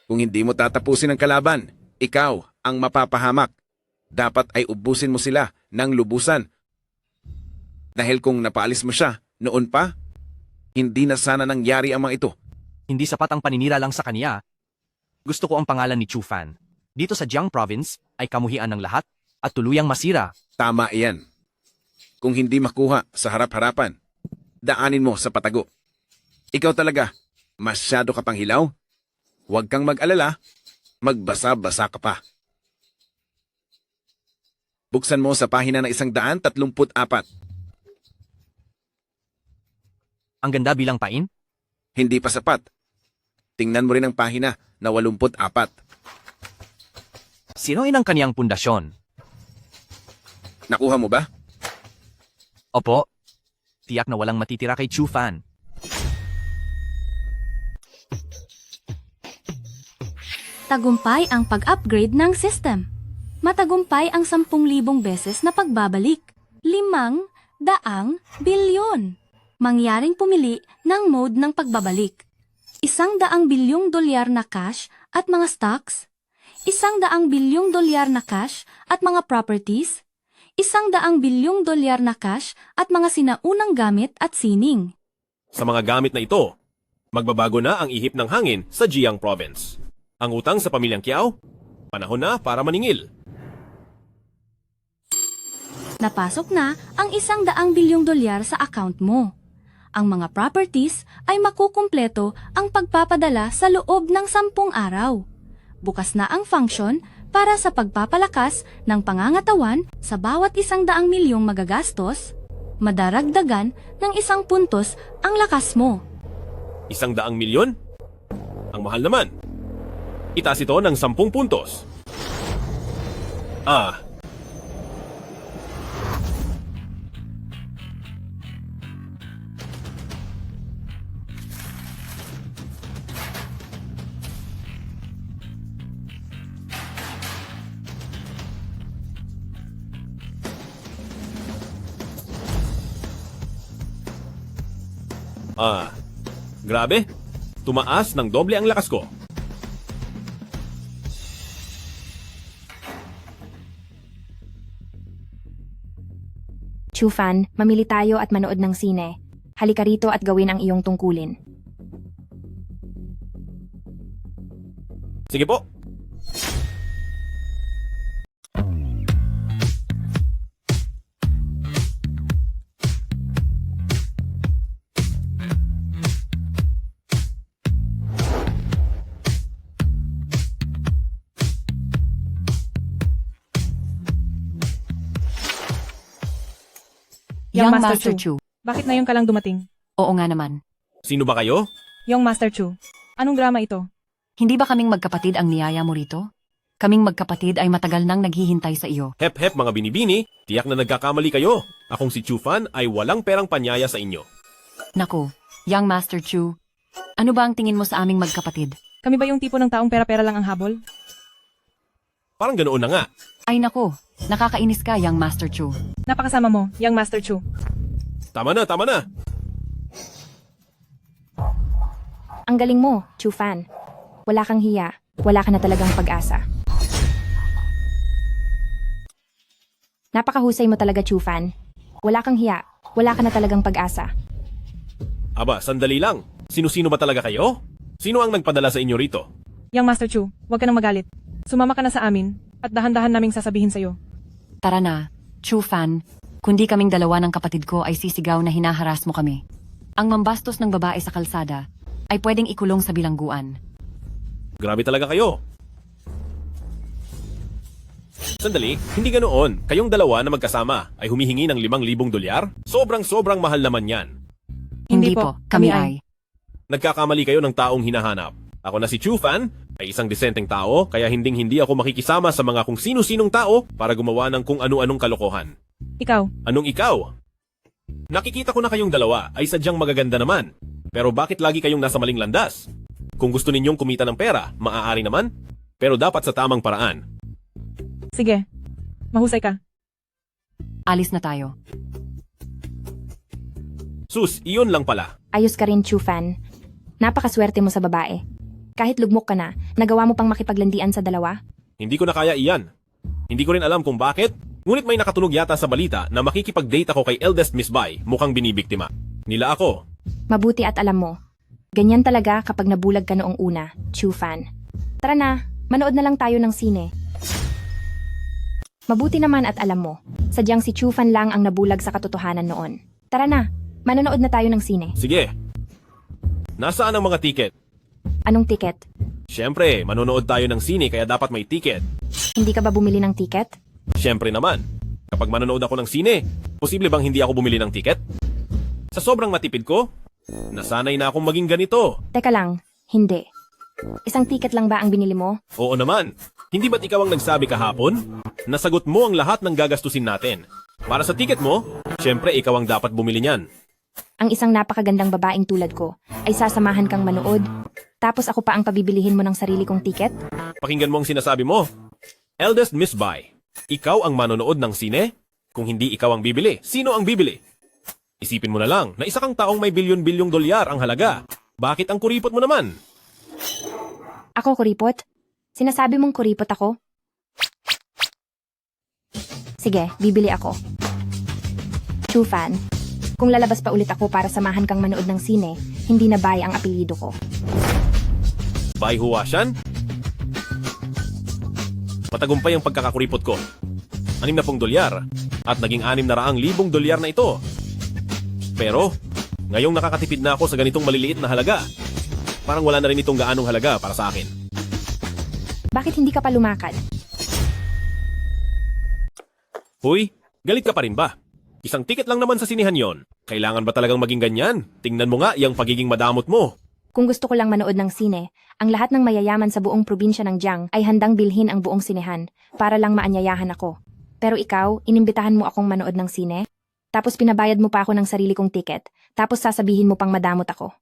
S11: Kung hindi mo tatapusin ang kalaban, ikaw ang mapapahamak. Dapat ay ubusin mo sila ng lubusan. Dahil kung napaalis mo siya noon pa, hindi na sana nangyari ang mga ito.
S1: Hindi sapat ang paninira lang sa kanya. Gusto ko ang pangalan ni Chufan. Dito sa Jiang Province ay kamuhian ng lahat at tuluyang masira.
S11: Tama iyan. Kung hindi makuha sa harap-harapan, daanin mo sa patago. Ikaw talaga, masyado ka pang hilaw. Huwag kang mag-alala, magbasa-basa ka pa. Buksan mo sa pahina na 134.
S1: Ang ganda bilang pain?
S11: Hindi pa sapat. Tingnan mo rin ang pahina na 84.
S1: Sinoin ang kaniyang pundasyon?
S11: Nakuha mo ba?
S1: Opo. Tiyak na walang matitira kay Chufan.
S6: Tagumpay ang pag-upgrade ng system. Matagumpay ang 10,000 beses na pagbabalik. 500 bilyon. Mangyaring pumili ng mode ng pagbabalik. 100 bilyong dolyar na cash at mga stocks. 100 bilyong dolyar na cash at mga properties. 100 bilyong dolyar na cash at mga sinaunang gamit at sining.
S2: Sa mga gamit na ito, magbabago na ang ihip ng hangin sa Jiang Province. Ang utang sa pamilyang Kiao, panahon na para maningil.
S6: Napasok na ang 100 bilyong dolyar sa account mo. Ang mga properties ay makukumpleto ang pagpapadala sa loob ng 10 araw. Bukas na ang function para sa pagpapalakas ng pangangatawan sa bawat 100 milyong magagastos, madaragdagan ng 1 puntos ang lakas mo.
S2: 100 milyon? Ang mahal naman. Itaas ito ng 10 puntos. Grabe. Tumaas ng doble ang lakas ko.
S8: Chufan, mamili tayo at manood ng sine. Halika rito at gawin ang iyong tungkulin.
S2: Sige po.
S9: Young Master Chu.
S7: Bakit ngayon ka lang dumating?
S9: Oo nga naman.
S2: Sino ba kayo?
S7: Young Master Chu, anong drama ito?
S9: Hindi ba kaming magkapatid ang niyaya mo rito? Kaming magkapatid ay matagal nang naghihintay sa iyo.
S2: Hep-hep mga binibini, tiyak na nagkakamali kayo. Akong si Chufan ay walang perang panyaya sa inyo.
S9: Naku, Young Master Chu, ano ba ang tingin mo sa aming magkapatid?
S7: Kami ba yung tipo ng taong pera-pera lang ang habol?
S2: Parang ganoon na nga.
S9: Ay naku, nakakainis ka, Young Master Chu.
S7: Napakasama mo, Young Master Chu.
S2: Tama na, tama na.
S8: Ang galing mo, Chufan. Wala kang hiya, wala ka na talagang pag-asa. Napakahusay mo talaga, Chufan. Wala kang hiya, wala ka na talagang pag-asa.
S2: Aba, sandali lang. Sino-sino ba talaga kayo? Sino ang nagpadala sa inyo rito?
S7: Yang Master Chu, huwag ka nang magalit. Sumama ka na sa amin at dahan-dahan naming sasabihin sa'yo.
S9: Tara na, Chu fan. Kundi kaming dalawa ng kapatid ko ay sisigaw na hinaharas mo kami. Ang mambastos ng babae sa kalsada ay pwedeng ikulong sa bilangguan.
S2: Grabe talaga kayo. Sandali, hindi ganoon. Kayong dalawa na magkasama ay humihingi ng 5,000 dolyar? Sobrang mahal naman yan.
S9: Hindi po, kami ay.
S2: Nagkakamali kayo ng taong hinahanap. Ako na si Chu fan, ay isang disenteng tao, kaya hindi ako makikisama sa mga kung sino-sinong tao para gumawa ng kung ano-anong kalokohan.
S7: Ikaw,
S2: Anong ikaw? Nakikita ko na kayong dalawa ay sadyang magaganda naman. Pero bakit lagi kayong nasa maling landas? Kung gusto ninyong kumita ng pera, maaari naman. Pero dapat sa tamang paraan.
S7: sige. Mahusay ka.
S9: Alis na tayo.
S2: Sus, iyon lang pala.
S8: Ayos ka rin, Chu fan. Napakaswerte mo sa babae. Kahit lugmok ka na, nagawa mo pang makipaglandian sa dalawa?
S2: Hindi ko na kaya iyan. Hindi ko rin alam kung bakit. Ngunit may nakatunog yata sa balita na makikipag-date ako kay eldest Miss Bai, mukhang binibiktima. Nila ako.
S8: Mabuti at alam mo. Ganyan talaga kapag nabulag ka noong una, Chu fan. Tara na, manood na lang tayo ng sine. Mabuti naman at alam mo, sadyang si Chu fan lang ang nabulag sa katotohanan noon. Tara na, manonood na tayo ng sine.
S2: Sige. Nasaan ang mga tiket?
S8: Anong tiket?
S2: Siyempre, manonood tayo ng sine kaya dapat may tiket.
S8: Hindi ka ba bumili ng tiket?
S2: Siyempre naman. Kapag manonood ako ng sine, posible bang hindi ako bumili ng tiket? Sa sobrang matipid ko, nasanay na akong maging ganito.
S8: Teka lang, hindi. Isang tiket lang ba ang binili mo?
S2: Oo naman. Hindi ba't ikaw ang nagsabi kahapon? Nasagot mo ang lahat ng gagastusin natin. Para sa tiket mo, siyempre ikaw ang dapat bumili niyan.
S8: Ang isang napakagandang babaeng tulad ko ay sasamahan kang manood, tapos ako pa ang pabibilihin mo ng sarili kong tiket?
S2: Pakinggan mo ang sinasabi mo. Eldest Miss Bai, ikaw ang manonood ng sine? Kung hindi ikaw ang bibili, sino ang bibili? Isipin mo na lang na isa kang taong may bilyon-bilyong dolyar ang halaga. Bakit ang kuripot mo naman?
S8: Ako kuripot? Sinasabi mong kuripot ako? Sige, bibili ako. Chu fan, kung lalabas pa ulit ako para samahan kang manood ng sine, hindi na Bai ang apelyido ko.
S2: Bai Huashan? Matagumpay ang pagkakakuripot ko. 60 dolyar at naging 600,000 dolyar na ito. Pero, ngayong nakakatipid na ako sa ganitong maliliit na halaga, parang wala na rin itong gaanong halaga para sa akin.
S8: Bakit hindi ka pa lumakad?
S2: Huy, galit ka pa rin ba? Isang tiket lang naman sa sinihan yon. Kailangan ba talagang maging ganyan? Tingnan mo nga yung pagiging madamot mo.
S8: Kung gusto ko lang manood ng sine, ang lahat ng mayayaman sa buong probinsya ng Jiang ay handang bilhin ang buong sinehan para lang maanyayahan ako. Pero ikaw, inimbitahan mo akong manood ng sine? Tapos pinabayad mo pa ako ng sarili kong tiket, tapos sasabihin mo pang madamot ako.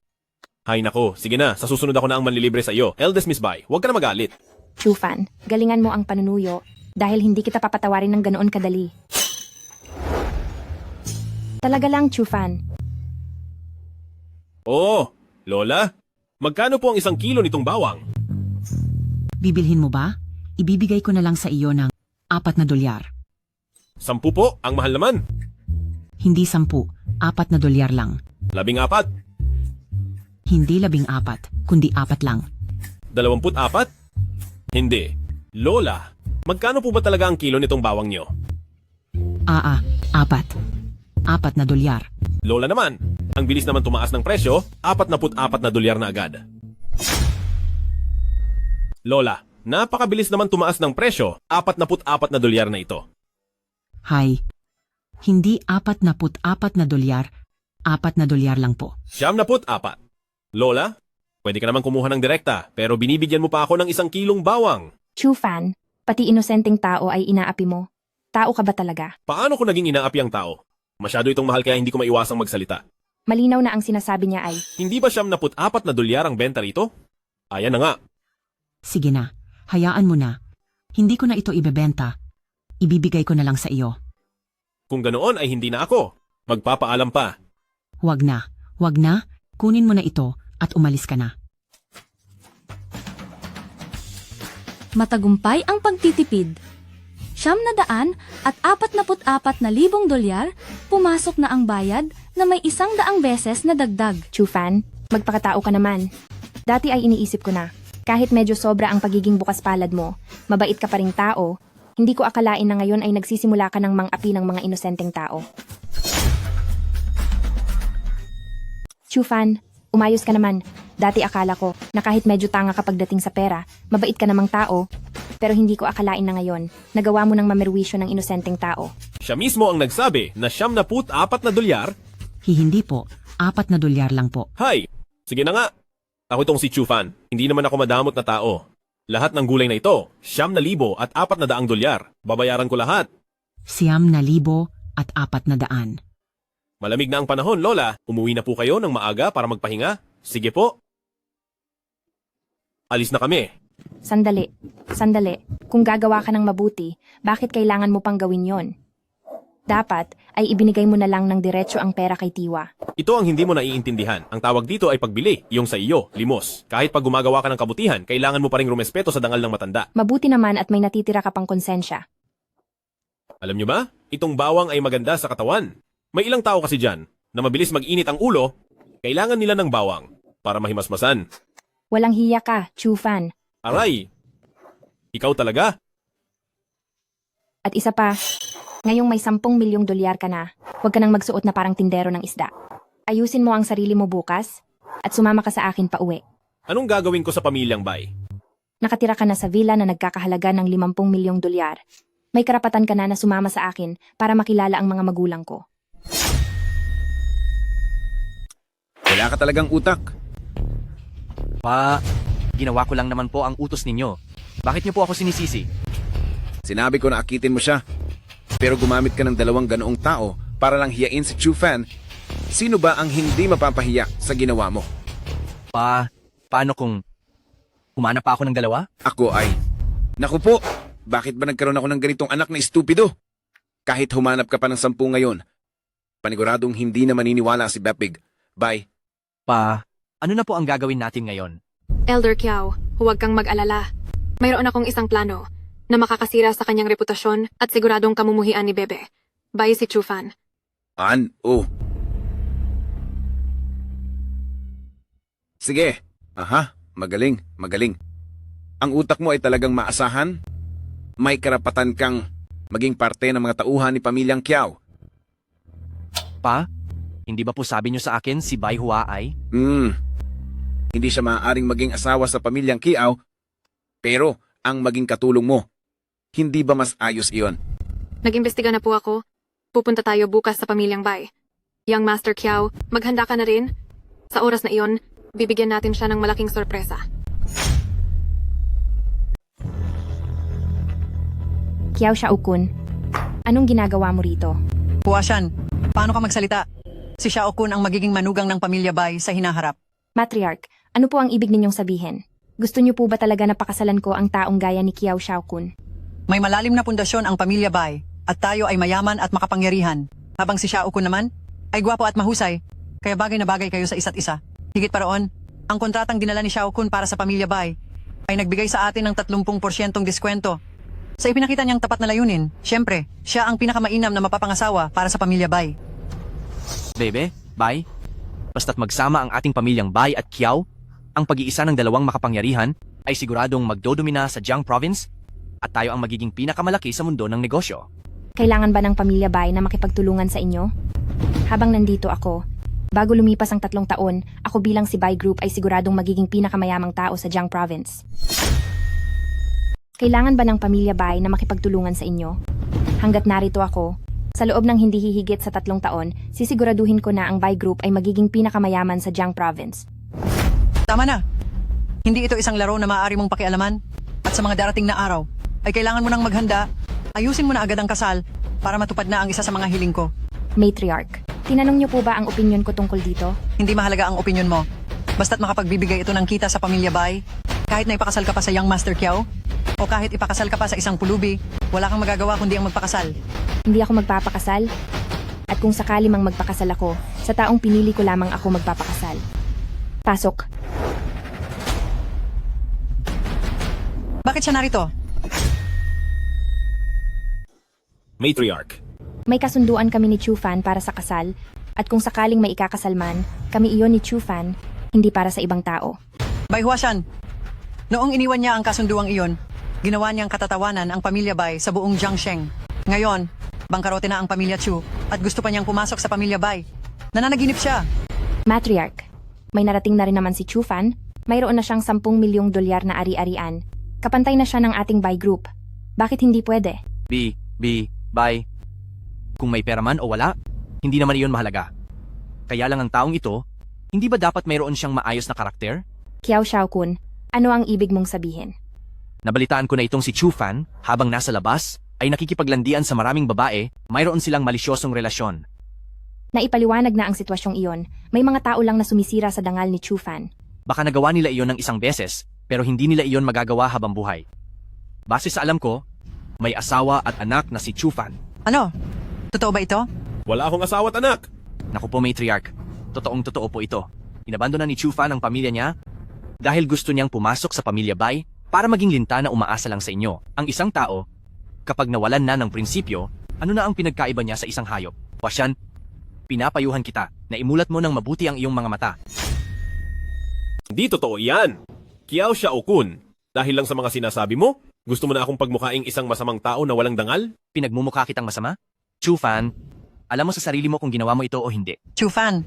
S2: Hay nako, sige na, sa susunod ako na ang manlilibre sa iyo. Eldest Miss Bai, huwag ka na magalit.
S8: Chu fan, galingan mo ang panunuyo dahil hindi kita papatawarin ng ganoon kadali. Talaga lang, Chu fan.
S2: Oo, Lola, magkano po ang 1 kilo nitong bawang?
S12: Bibilhin mo ba? Ibibigay ko na lang sa iyo ng 4 na dolyar.
S2: 10 po, ang mahal naman.
S12: Hindi 10, 4 na dolyar lang.
S2: 14,
S12: Hindi 14, kundi 4 lang.
S2: 24? Hindi. Lola, magkano po ba talaga ang kilo nitong bawang nyo?
S12: 4. 4 na dolyar.
S2: Lola naman, ang bilis naman tumaas ng presyo, 44 na dolyar na agad. Lola, napakabilis naman tumaas ng presyo, 44 na dolyar na ito.
S12: Hay. Hindi 44 na dolyar, 4 na dolyar lang po.
S2: 74. Lola, pwede ka naman kumuha ng direkta, pero binibigyan mo pa ako ng 1 kilong bawang.
S8: Chu fan, pati inosenteng tao ay inaapi mo. Tao ka ba talaga?
S2: Paano ko naging inaapi ang tao? Masyado itong mahal kaya hindi ko maiwasang magsalita.
S8: Malinaw na ang sinasabi niya ay,
S2: Hindi ba 74 na dolyar ang benta rito? Ayan na nga.
S12: Sige na, hayaan mo na. Hindi ko na ito ibebenta. Ibibigay ko na lang sa iyo.
S2: Kung ganoon ay hindi na ako. Magpapaalam pa.
S12: Wag na, kunin mo na ito at umalis ka na.
S6: Matagumpay ang pagtitipid. $900,000 at $44,000, pumasok na ang bayad na may 100 beses na dagdag.
S8: Chufan, magpakatao ka naman. Dati ay iniisip ko na, kahit medyo sobra ang pagiging bukas palad mo, mabait ka pa ring tao, hindi ko akalain na ngayon ay nagsisimula ka ng mang-api ng mga inosenteng tao. Chufan, umayos ka naman. Dati akala ko na kahit medyo tanga ka pagdating sa pera, mabait ka namang tao, pero hindi ko akalain na ngayon, nagawa mo ng mamerwisyo ng inosenteng tao.
S2: Siya mismo ang nagsabi na $74
S12: Hindi po, $4 lang po.
S2: Hay! Sige na nga. Ako itong si Chufan. Hindi naman ako madamot na tao. Lahat ng gulay na ito, $9,000 at $400. Babayaran ko lahat.
S12: $9,000 at $400.
S2: Malamig na ang panahon, Lola. Umuwi na po kayo ng maaga para magpahinga. Sige po. Alis na kami.
S8: Sandali. Kung gagawa ka ng mabuti, bakit kailangan mo pang gawin yon? Dapat ay ibinigay mo na lang ng diretso ang pera kay Tiwa.
S2: Ito ang hindi mo naiintindihan. Ang tawag dito ay pagbili, yung sa iyo, limos. Kahit pag gumagawa ka ng kabutihan, kailangan mo pa ring rumespeto sa dangal ng matanda.
S8: Mabuti naman at may natitira ka pang konsensya.
S2: Alam nyo ba? Itong bawang ay maganda sa katawan. May ilang tao kasi dyan na mabilis mag-init ang ulo, kailangan nila ng bawang para mahimasmasan.
S8: Walang hiya ka, Chufan.
S2: Aray! Ikaw talaga?
S8: At isa pa, ngayong may $10 milyong ka na, huwag ka nang magsuot na parang tindero ng isda. Ayusin mo ang sarili mo bukas at sumama ka sa akin pa uwi.
S2: Anong gagawin ko sa pamilyang bay?
S8: Nakatira ka na sa villa na nagkakahalaga ng $50 milyong. May karapatan ka na sumama sa akin para makilala ang mga magulang ko.
S11: Wala ka talagang utak.
S1: Pa, ginawa ko lang naman po ang utos ninyo. Bakit niyo po ako sinisisi?
S11: Sinabi ko na akitin mo siya. Pero gumamit ka ng 2 ganoong tao para lang hiyain si Chufan. Sino ba ang hindi mapapahiya sa ginawa mo?
S1: Pa, paano kung humanap pa ako ng 2?
S11: Ako ay... Naku po, bakit ba nagkaroon ako ng ganitong anak na estupido? Kahit humanap ka pa ng 10 ngayon, paniguradong hindi na maniniwala si Bepig. Bye.
S1: Pa, ano na po ang gagawin natin ngayon?
S5: Elder Kiao, huwag kang mag-alala. Mayroon akong isang plano na makakasira sa kanyang reputasyon at siguradong kamumuhian ni Bebe. Bye si Chufan.
S11: Oh. Sige. Aha, magaling. Ang utak mo ay talagang maasahan. May karapatan kang maging parte ng mga tauhan ni Pamilyang Kiao.
S1: Pa, hindi ba po sabi niyo sa akin si Bai Hua ay?
S11: Hindi siya maaaring maging asawa sa Pamilyang Kiao, pero ang maging katulong mo. Hindi ba mas ayos iyon?
S5: Nag-imbestiga na po ako. Pupunta tayo bukas sa Pamilyang Bai. Young Master Kiao, maghanda ka na rin. Sa oras na iyon, bibigyan natin siya ng malaking sorpresa.
S8: Kiao Xiaokun, anong ginagawa mo rito?
S13: Huashan, paano ka magsalita? Si Xiaokun ang magiging manugang ng pamilya Bai sa hinaharap.
S8: Matriarch, ano po ang ibig ninyong sabihin? Gusto niyo po ba talaga na pakasalan ko ang taong gaya ni Kiao Xiaokun?
S13: May malalim na pundasyon ang pamilya Bai at tayo ay mayaman at makapangyarihan. Habang si Xiaokun naman ay gwapo at mahusay, kaya bagay na bagay kayo sa isa't isa. Higit pa roon, ang kontratang dinala ni Xiaokun para sa pamilya Bai ay nagbigay sa atin ng 30% diskwento. Sa ipinakita niyang tapat na layunin, syempre, siya ang pinakamainam na mapapangasawa para sa pamilya Bai.
S1: Bebe, Bai, basta't magsama ang ating pamilyang Bai at Kiao, ang pag-iisa ng 2 makapangyarihan ay siguradong magdodomina sa Jiang Province at tayo ang magiging pinakamalaki sa mundo ng negosyo.
S8: Kailangan ba ng pamilya Bai na makipagtulungan sa inyo? Habang nandito ako, bago lumipas ang 3 taon, ako bilang si Bai Group ay siguradong magiging pinakamayamang tao sa Jiang Province. Kailangan ba ng pamilya Bai na makipagtulungan sa inyo? Hanggat narito ako, sa loob ng hindi hihigit sa 3 taon, sisiguraduhin ko na ang Bai Group ay magiging pinakamayaman sa Jiang Province.
S13: Tama na! Hindi ito isang laro na maaari mong pakialaman. At sa mga darating na araw, ay kailangan mo nang maghanda. Ayusin mo na agad ang kasal para matupad na ang isa sa mga hiling ko.
S8: Matriarch, tinanong niyo po ba ang opinyon ko tungkol dito?
S13: Hindi mahalaga ang opinyon mo. Basta't makapagbibigay ito ng kita sa pamilya Bai, kahit na ipakasal ka pa sa Young Master Kiao, o kahit ipakasal ka pa sa isang pulubi, wala kang magagawa kundi ang magpakasal.
S8: Hindi ako magpapakasal. At kung sakali mang magpakasal ako, sa taong pinili ko lamang ako magpapakasal. Pasok.
S13: Bakit siya narito?
S2: Matriarch.
S8: May kasunduan kami ni Chufan para sa kasal, at kung sakaling may ikakasal man, kami iyon ni Chufan, hindi para sa ibang tao.
S13: Bai Huashan, noong iniwan niya ang kasunduang iyon, ginawa niyang katatawanan ang pamilya Bai sa buong Jiangsheng. Ngayon, bangkarote na ang pamilya Chu at gusto pa niyang pumasok sa pamilya Bai. Nananaginip siya.
S8: Matriarch, may narating na rin naman si Chufan, mayroon na siyang 10 milyong dolyar na ari-arian. Kapantay na siya ng ating Bai Group. Bakit hindi pwede?
S1: Bye. Kung may pera man o wala, hindi naman iyon mahalaga. Kaya lang ang taong ito, hindi ba dapat mayroon siyang maayos na karakter?
S8: Kiao Xiaokun, ano ang ibig mong sabihin?
S1: Nabalitaan ko na itong si Chufan, habang nasa labas, ay nakikipaglandian sa maraming babae, mayroon silang malisyosong relasyon.
S8: Naipaliwanag na ang sitwasyong iyon, may mga tao lang na sumisira sa dangal ni Chufan.
S1: Baka nagawa nila iyon ng isang beses, pero hindi nila iyon magagawa habang buhay. Base sa alam ko, may asawa at anak na si Chufan.
S13: Ano? Totoo ba ito?
S2: Wala akong asawa at anak.
S1: Naku po, Matriarch. Totoong-totoo po ito. Inabandona ni Chufan ang pamilya niya dahil gusto niyang pumasok sa pamilya Bai para maging linta na umaasa lang sa inyo. Ang isang tao, kapag nawalan na ng prinsipyo, ano na ang pinagkaiba niya sa isang hayop? Huashan, pinapayuhan kita na imulat mo ng mabuti ang iyong mga mata.
S2: Hindi totoo iyan. Kiao Xiaokun. Dahil lang sa mga sinasabi mo, gusto mo na akong pagmukhaing isang masamang tao na walang dangal?
S1: Pinagmumukha kitang masama? Chufan, alam mo sa sarili mo kung ginawa mo ito o hindi.
S13: Chufan,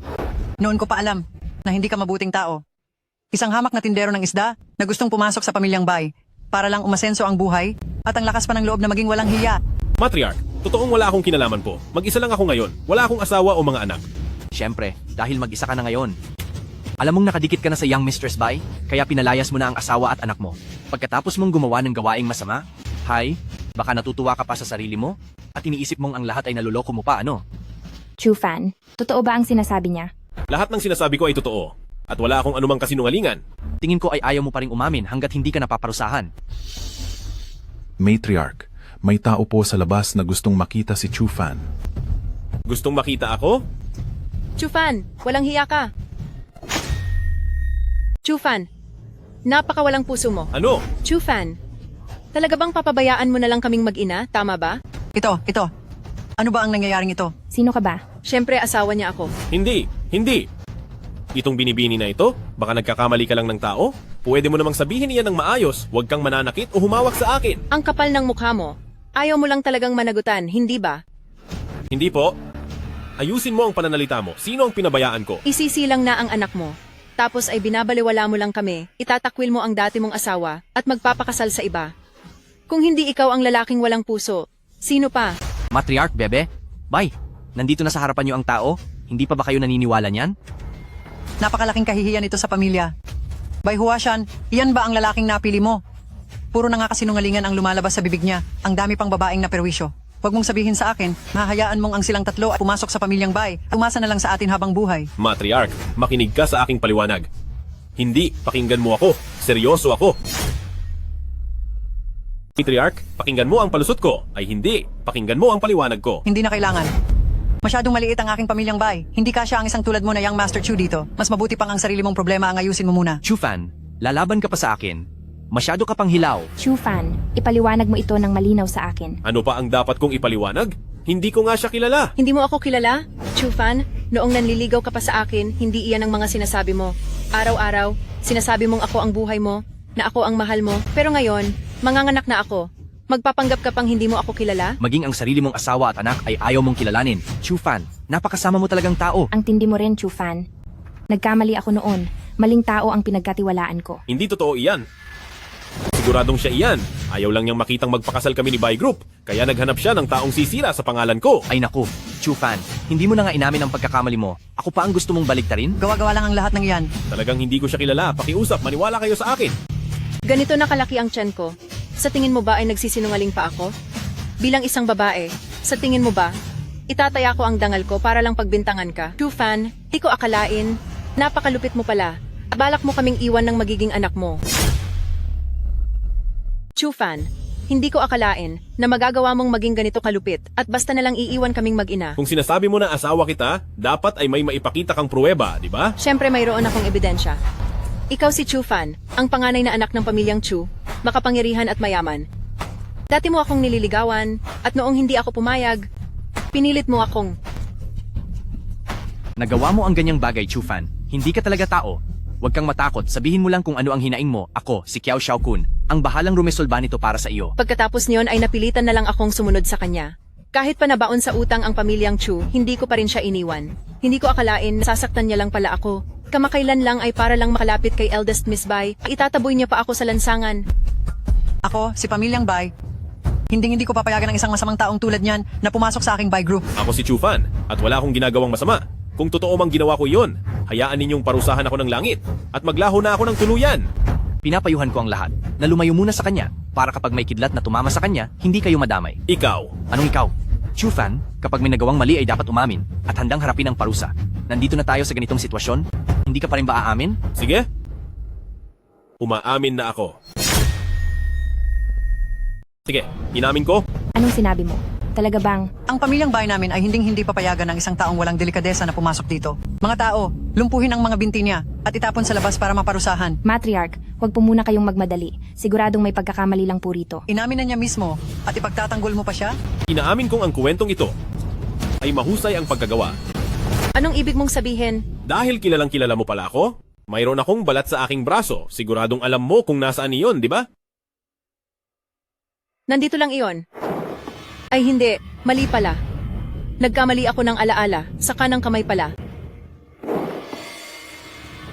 S13: noon ko pa alam na hindi ka mabuting tao. Isang hamak na tindero ng isda na gustong pumasok sa pamilyang Bai para lang umasenso ang buhay at ang lakas pa ng loob na maging walang hiya.
S2: Matriarch, totoong wala akong kinalaman po. Mag-isa lang ako ngayon. Wala akong asawa o mga anak.
S1: Siyempre, dahil mag-isa ka na ngayon. Alam mong nakadikit ka na sa young Mistress Bai, kaya pinalayas mo na ang asawa at anak mo. Pagkatapos mong gumawa ng gawaing masama, baka natutuwa ka pa sa sarili mo at iniisip mong ang lahat ay naluloko mo pa, ano?
S8: Chufan, totoo ba ang sinasabi niya?
S2: Lahat ng sinasabi ko ay totoo. At wala akong anumang kasinungalingan.
S1: Tingin ko ay ayaw mo pa rin umamin hanggat hindi ka napaparusahan.
S14: Matriarch, may tao po sa labas na gustong makita si Chufan.
S2: Gustong makita ako?
S15: Chufan, walang hiya ka. Chufan, napakawalang puso mo.
S2: Ano?
S15: Chufan, talaga bang papabayaan mo na lang kaming mag-ina, tama ba?
S13: Ito. Ano ba ang nangyayaring ito?
S8: Sino ka ba?
S15: Siyempre asawa niya ako.
S2: Hindi. Itong binibini na ito, baka nagkakamali ka lang ng tao? Pwede mo namang sabihin iyan ng maayos, huwag kang mananakit o humawak sa akin.
S15: Ang kapal ng mukha mo. Ayaw mo lang talagang managutan, hindi ba?
S2: Hindi po. Ayusin mo ang pananalita mo. Sino ang pinabayaan ko?
S15: Isisilang na ang anak mo. Tapos ay binabaliwala mo lang kami, itatakwil mo ang dati mong asawa, at magpapakasal sa iba. Kung hindi ikaw ang lalaking walang puso, sino pa?
S1: Matriarch, bebe? Bai, nandito na sa harapan niyo ang tao? Hindi pa ba kayo naniniwala niyan?
S13: Napakalaking kahihiyan ito sa pamilya. Bai Huashan, iyan ba ang lalaking napili mo? Puro na nga kasinungalingan ang lumalabas sa bibig niya. Ang dami pang babaeng naperwisyo. Huwag mong sabihin sa akin, mahayaan mong ang silang tatlo at pumasok sa pamilyang Bai. Umasa na lang sa atin habang buhay.
S2: Matriarch, makinig ka sa aking paliwanag. Hindi, pakinggan mo ako. Seryoso ako. Matriarch, pakinggan mo ang palusot ko. Ay hindi, pakinggan mo ang paliwanag ko.
S13: Hindi na kailangan. Masyadong maliit ang aking pamilyang Bai. Hindi kasya ang isang tulad mo na young Master Chu dito. Mas mabuti pang ang sarili mong problema ang ayusin mo muna.
S1: Chufan, lalaban ka pa sa akin. Masyado ka pang hilaw.
S8: Chufan, ipaliwanag mo ito ng malinaw sa akin.
S2: Ano pa ang dapat kong ipaliwanag? Hindi ko nga siya kilala.
S15: Hindi mo ako kilala? Chufan, noong nanliligaw ka pa sa akin, hindi iyan ang mga sinasabi mo. Araw-araw, sinasabi mong ako ang buhay mo, na ako ang mahal mo. Pero ngayon, manganganak na ako. Magpapanggap ka pang hindi mo ako kilala?
S1: Maging ang sarili mong asawa at anak ay ayaw mong kilalanin. Chufan, napakasama mo talagang tao.
S8: Ang tindi mo rin, Chufan. Nagkamali ako noon. Maling tao ang pinagkatiwalaan ko.
S2: Hindi totoo iyan. Siguradong siya iyan. Ayaw lang niyang makitang magpakasal kami ni Bai Group. Kaya naghanap siya ng taong sisira sa pangalan ko.
S1: Ay naku, Chufan, hindi mo na nga inamin ang pagkakamali mo. Ako pa ang gusto mong baligtarin?
S13: Gawa-gawa lang ang lahat ng iyan.
S2: Talagang hindi ko siya kilala. Pakiusap, maniwala kayo sa akin.
S15: Ganito na kalaki ang tiyan ko. Sa tingin mo ba ay nagsisinungaling pa ako? Bilang isang babae, sa tingin mo ba, itataya ko ang dangal ko para lang pagbintangan ka? Chufan, di ko akalain. Napakalupit mo pala. Balak mo kaming iwan ng magiging anak mo. Chufan, hindi ko akalain na magagawa mong maging ganito kalupit at basta na lang iiwan kaming mag-ina.
S2: Kung sinasabi mo na asawa kita, dapat ay may maipakita kang pruweba, di ba?
S15: Siyempre mayroon akong ebidensya. Ikaw si Chufan, ang panganay na anak ng pamilyang Chu, makapangyarihan at mayaman. Dati mo akong nililigawan, at noong hindi ako pumayag, pinilit mo akong...
S1: Nagawa mo ang ganyang bagay, Chu Fan. Hindi ka talaga tao. Huwag kang matakot, sabihin mo lang kung ano ang hinaing mo. Ako, si Kiao Xiaokun, ang bahalang rumesolba nito para sa iyo.
S15: Pagkatapos niyon ay napilitan na lang akong sumunod sa kanya. Kahit pa nabaon sa utang ang pamilyang Chu, hindi ko pa rin siya iniwan. Hindi ko akalain nasasaktan niya lang pala ako. Kamakailan lang ay para lang makalapit kay eldest Miss Bai, itataboy niya pa ako sa lansangan.
S13: Ako, si Pamilyang Bai, hindi ko papayagan ng isang masamang taong tulad niyan na pumasok sa aking Bai group.
S2: Ako si Chu Fan, at wala akong ginagawang masama. Kung totoo mang ginawa ko iyon, hayaan ninyong parusahan ako ng langit at maglaho na ako ng tuluyan.
S1: Pinapayuhan ko ang lahat na lumayo muna sa kanya para kapag may kidlat na tumama sa kanya, hindi kayo madamay.
S2: Ikaw.
S1: Anong ikaw? Chu Fan, kapag may nagawang mali ay dapat umamin at handang harapin ang parusa. Nandito na tayo sa ganitong sitwasyon, hindi ka pa rin ba aamin?
S2: Sige. Umaamin na ako. Sige, inamin ko.
S8: Anong sinabi mo? Talaga bang...
S13: Ang Pamilyang Bai namin ay hindi papayagan ng isang taong walang delikadesa na pumasok dito. Mga tao, lumpuhin ang mga binti niya at itapon sa labas para maparusahan.
S8: Matriarch, huwag po muna kayong magmadali. Siguradong may pagkakamali lang po rito.
S13: Inamin na niya mismo at ipagtatanggol mo pa siya?
S2: Inaamin kong ang kwentong ito ay mahusay ang pagkagawa.
S15: Anong ibig mong sabihin?
S2: Dahil kilalang kilala mo pala ako, mayroon akong balat sa aking braso. Siguradong alam mo kung nasaan iyon, di ba?
S15: Nandito lang iyon. Ay hindi, mali pala. Nagkamali ako ng alaala, sa kanang kamay pala.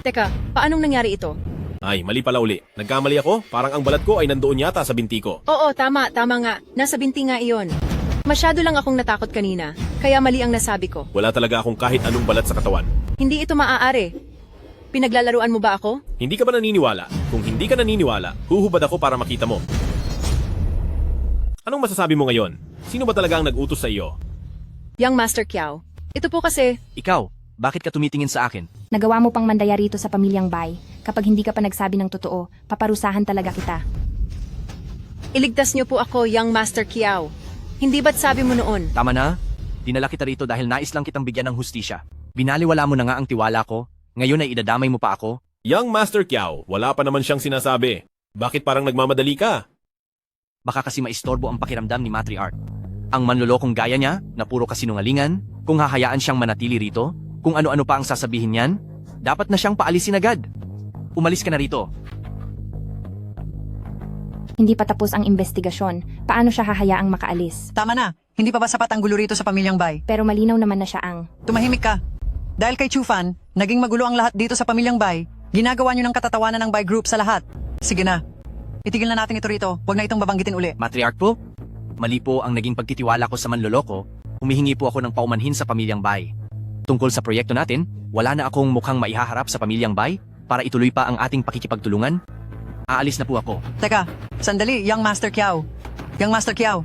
S15: Teka, paanong nangyari ito?
S2: Ay, mali pala uli. Nagkamali ako, parang ang balat ko ay nandoon yata sa binti ko.
S15: Oo, tama nga. Nasa binti nga iyon. Masyado lang akong natakot kanina, kaya mali ang nasabi ko.
S2: Wala talaga akong kahit anong balat sa katawan.
S15: Hindi ito maaari. Pinaglalaruan mo ba ako?
S2: Hindi ka ba naniniwala? Kung hindi ka naniniwala, huhubad ako para makita mo. Anong masasabi mo ngayon? Sino ba talaga ang nag-utos sa iyo?
S15: Young Master Kiao. Ito po kasi...
S1: Ikaw, bakit ka tumitingin sa akin?
S8: Nagawa mo pang mandaya rito sa Pamilyang Bai. Kapag hindi ka pa nagsabi ng totoo, paparusahan talaga kita.
S15: Iligtas niyo po ako, Young Master Kiao. Hindi ba't sabi mo noon?
S1: Tama na. Dinala kita rito dahil nais lang kitang bigyan ng hustisya. Binaliwala mo na nga ang tiwala ko. Ngayon ay idadamay mo pa ako.
S2: Young Master Kiao, wala pa naman siyang sinasabi. Bakit parang nagmamadali ka?
S1: Baka kasi maistorbo ang pakiramdam ni Matriarch. Ang manlolokong gaya niya, na puro kasinungalingan, kung hahayaan siyang manatili rito, kung ano-ano pa ang sasabihin niyan, dapat na siyang paalisin agad. Umalis ka na rito.
S8: Hindi pa tapos ang investigasyon. Paano siya hahayaang makaalis?
S13: Tama na, hindi pa ba sapat ang gulo rito sa Pamilyang Bai?
S8: Pero malinaw naman na siya ang...
S13: Tumahimik ka. Dahil kay Chu Fan, naging magulo ang lahat dito sa Pamilyang Bai, ginagawa niyo ng katatawanan ng Bai Group sa lahat. Sige na. Itigil na natin ito rito. Huwag na itong babanggitin uli.
S1: Matriarch po, mali po ang naging pagtitiwala ko sa manloloko. Humihingi po ako ng paumanhin sa Pamilyang Bai. Tungkol sa proyekto natin, wala na akong mukhang maihaharap sa Pamilyang Bai para ituloy pa ang ating pakikipagtulungan. Aalis na po ako.
S13: Teka, sandali, Young Master Kiao. Young Master Kiao.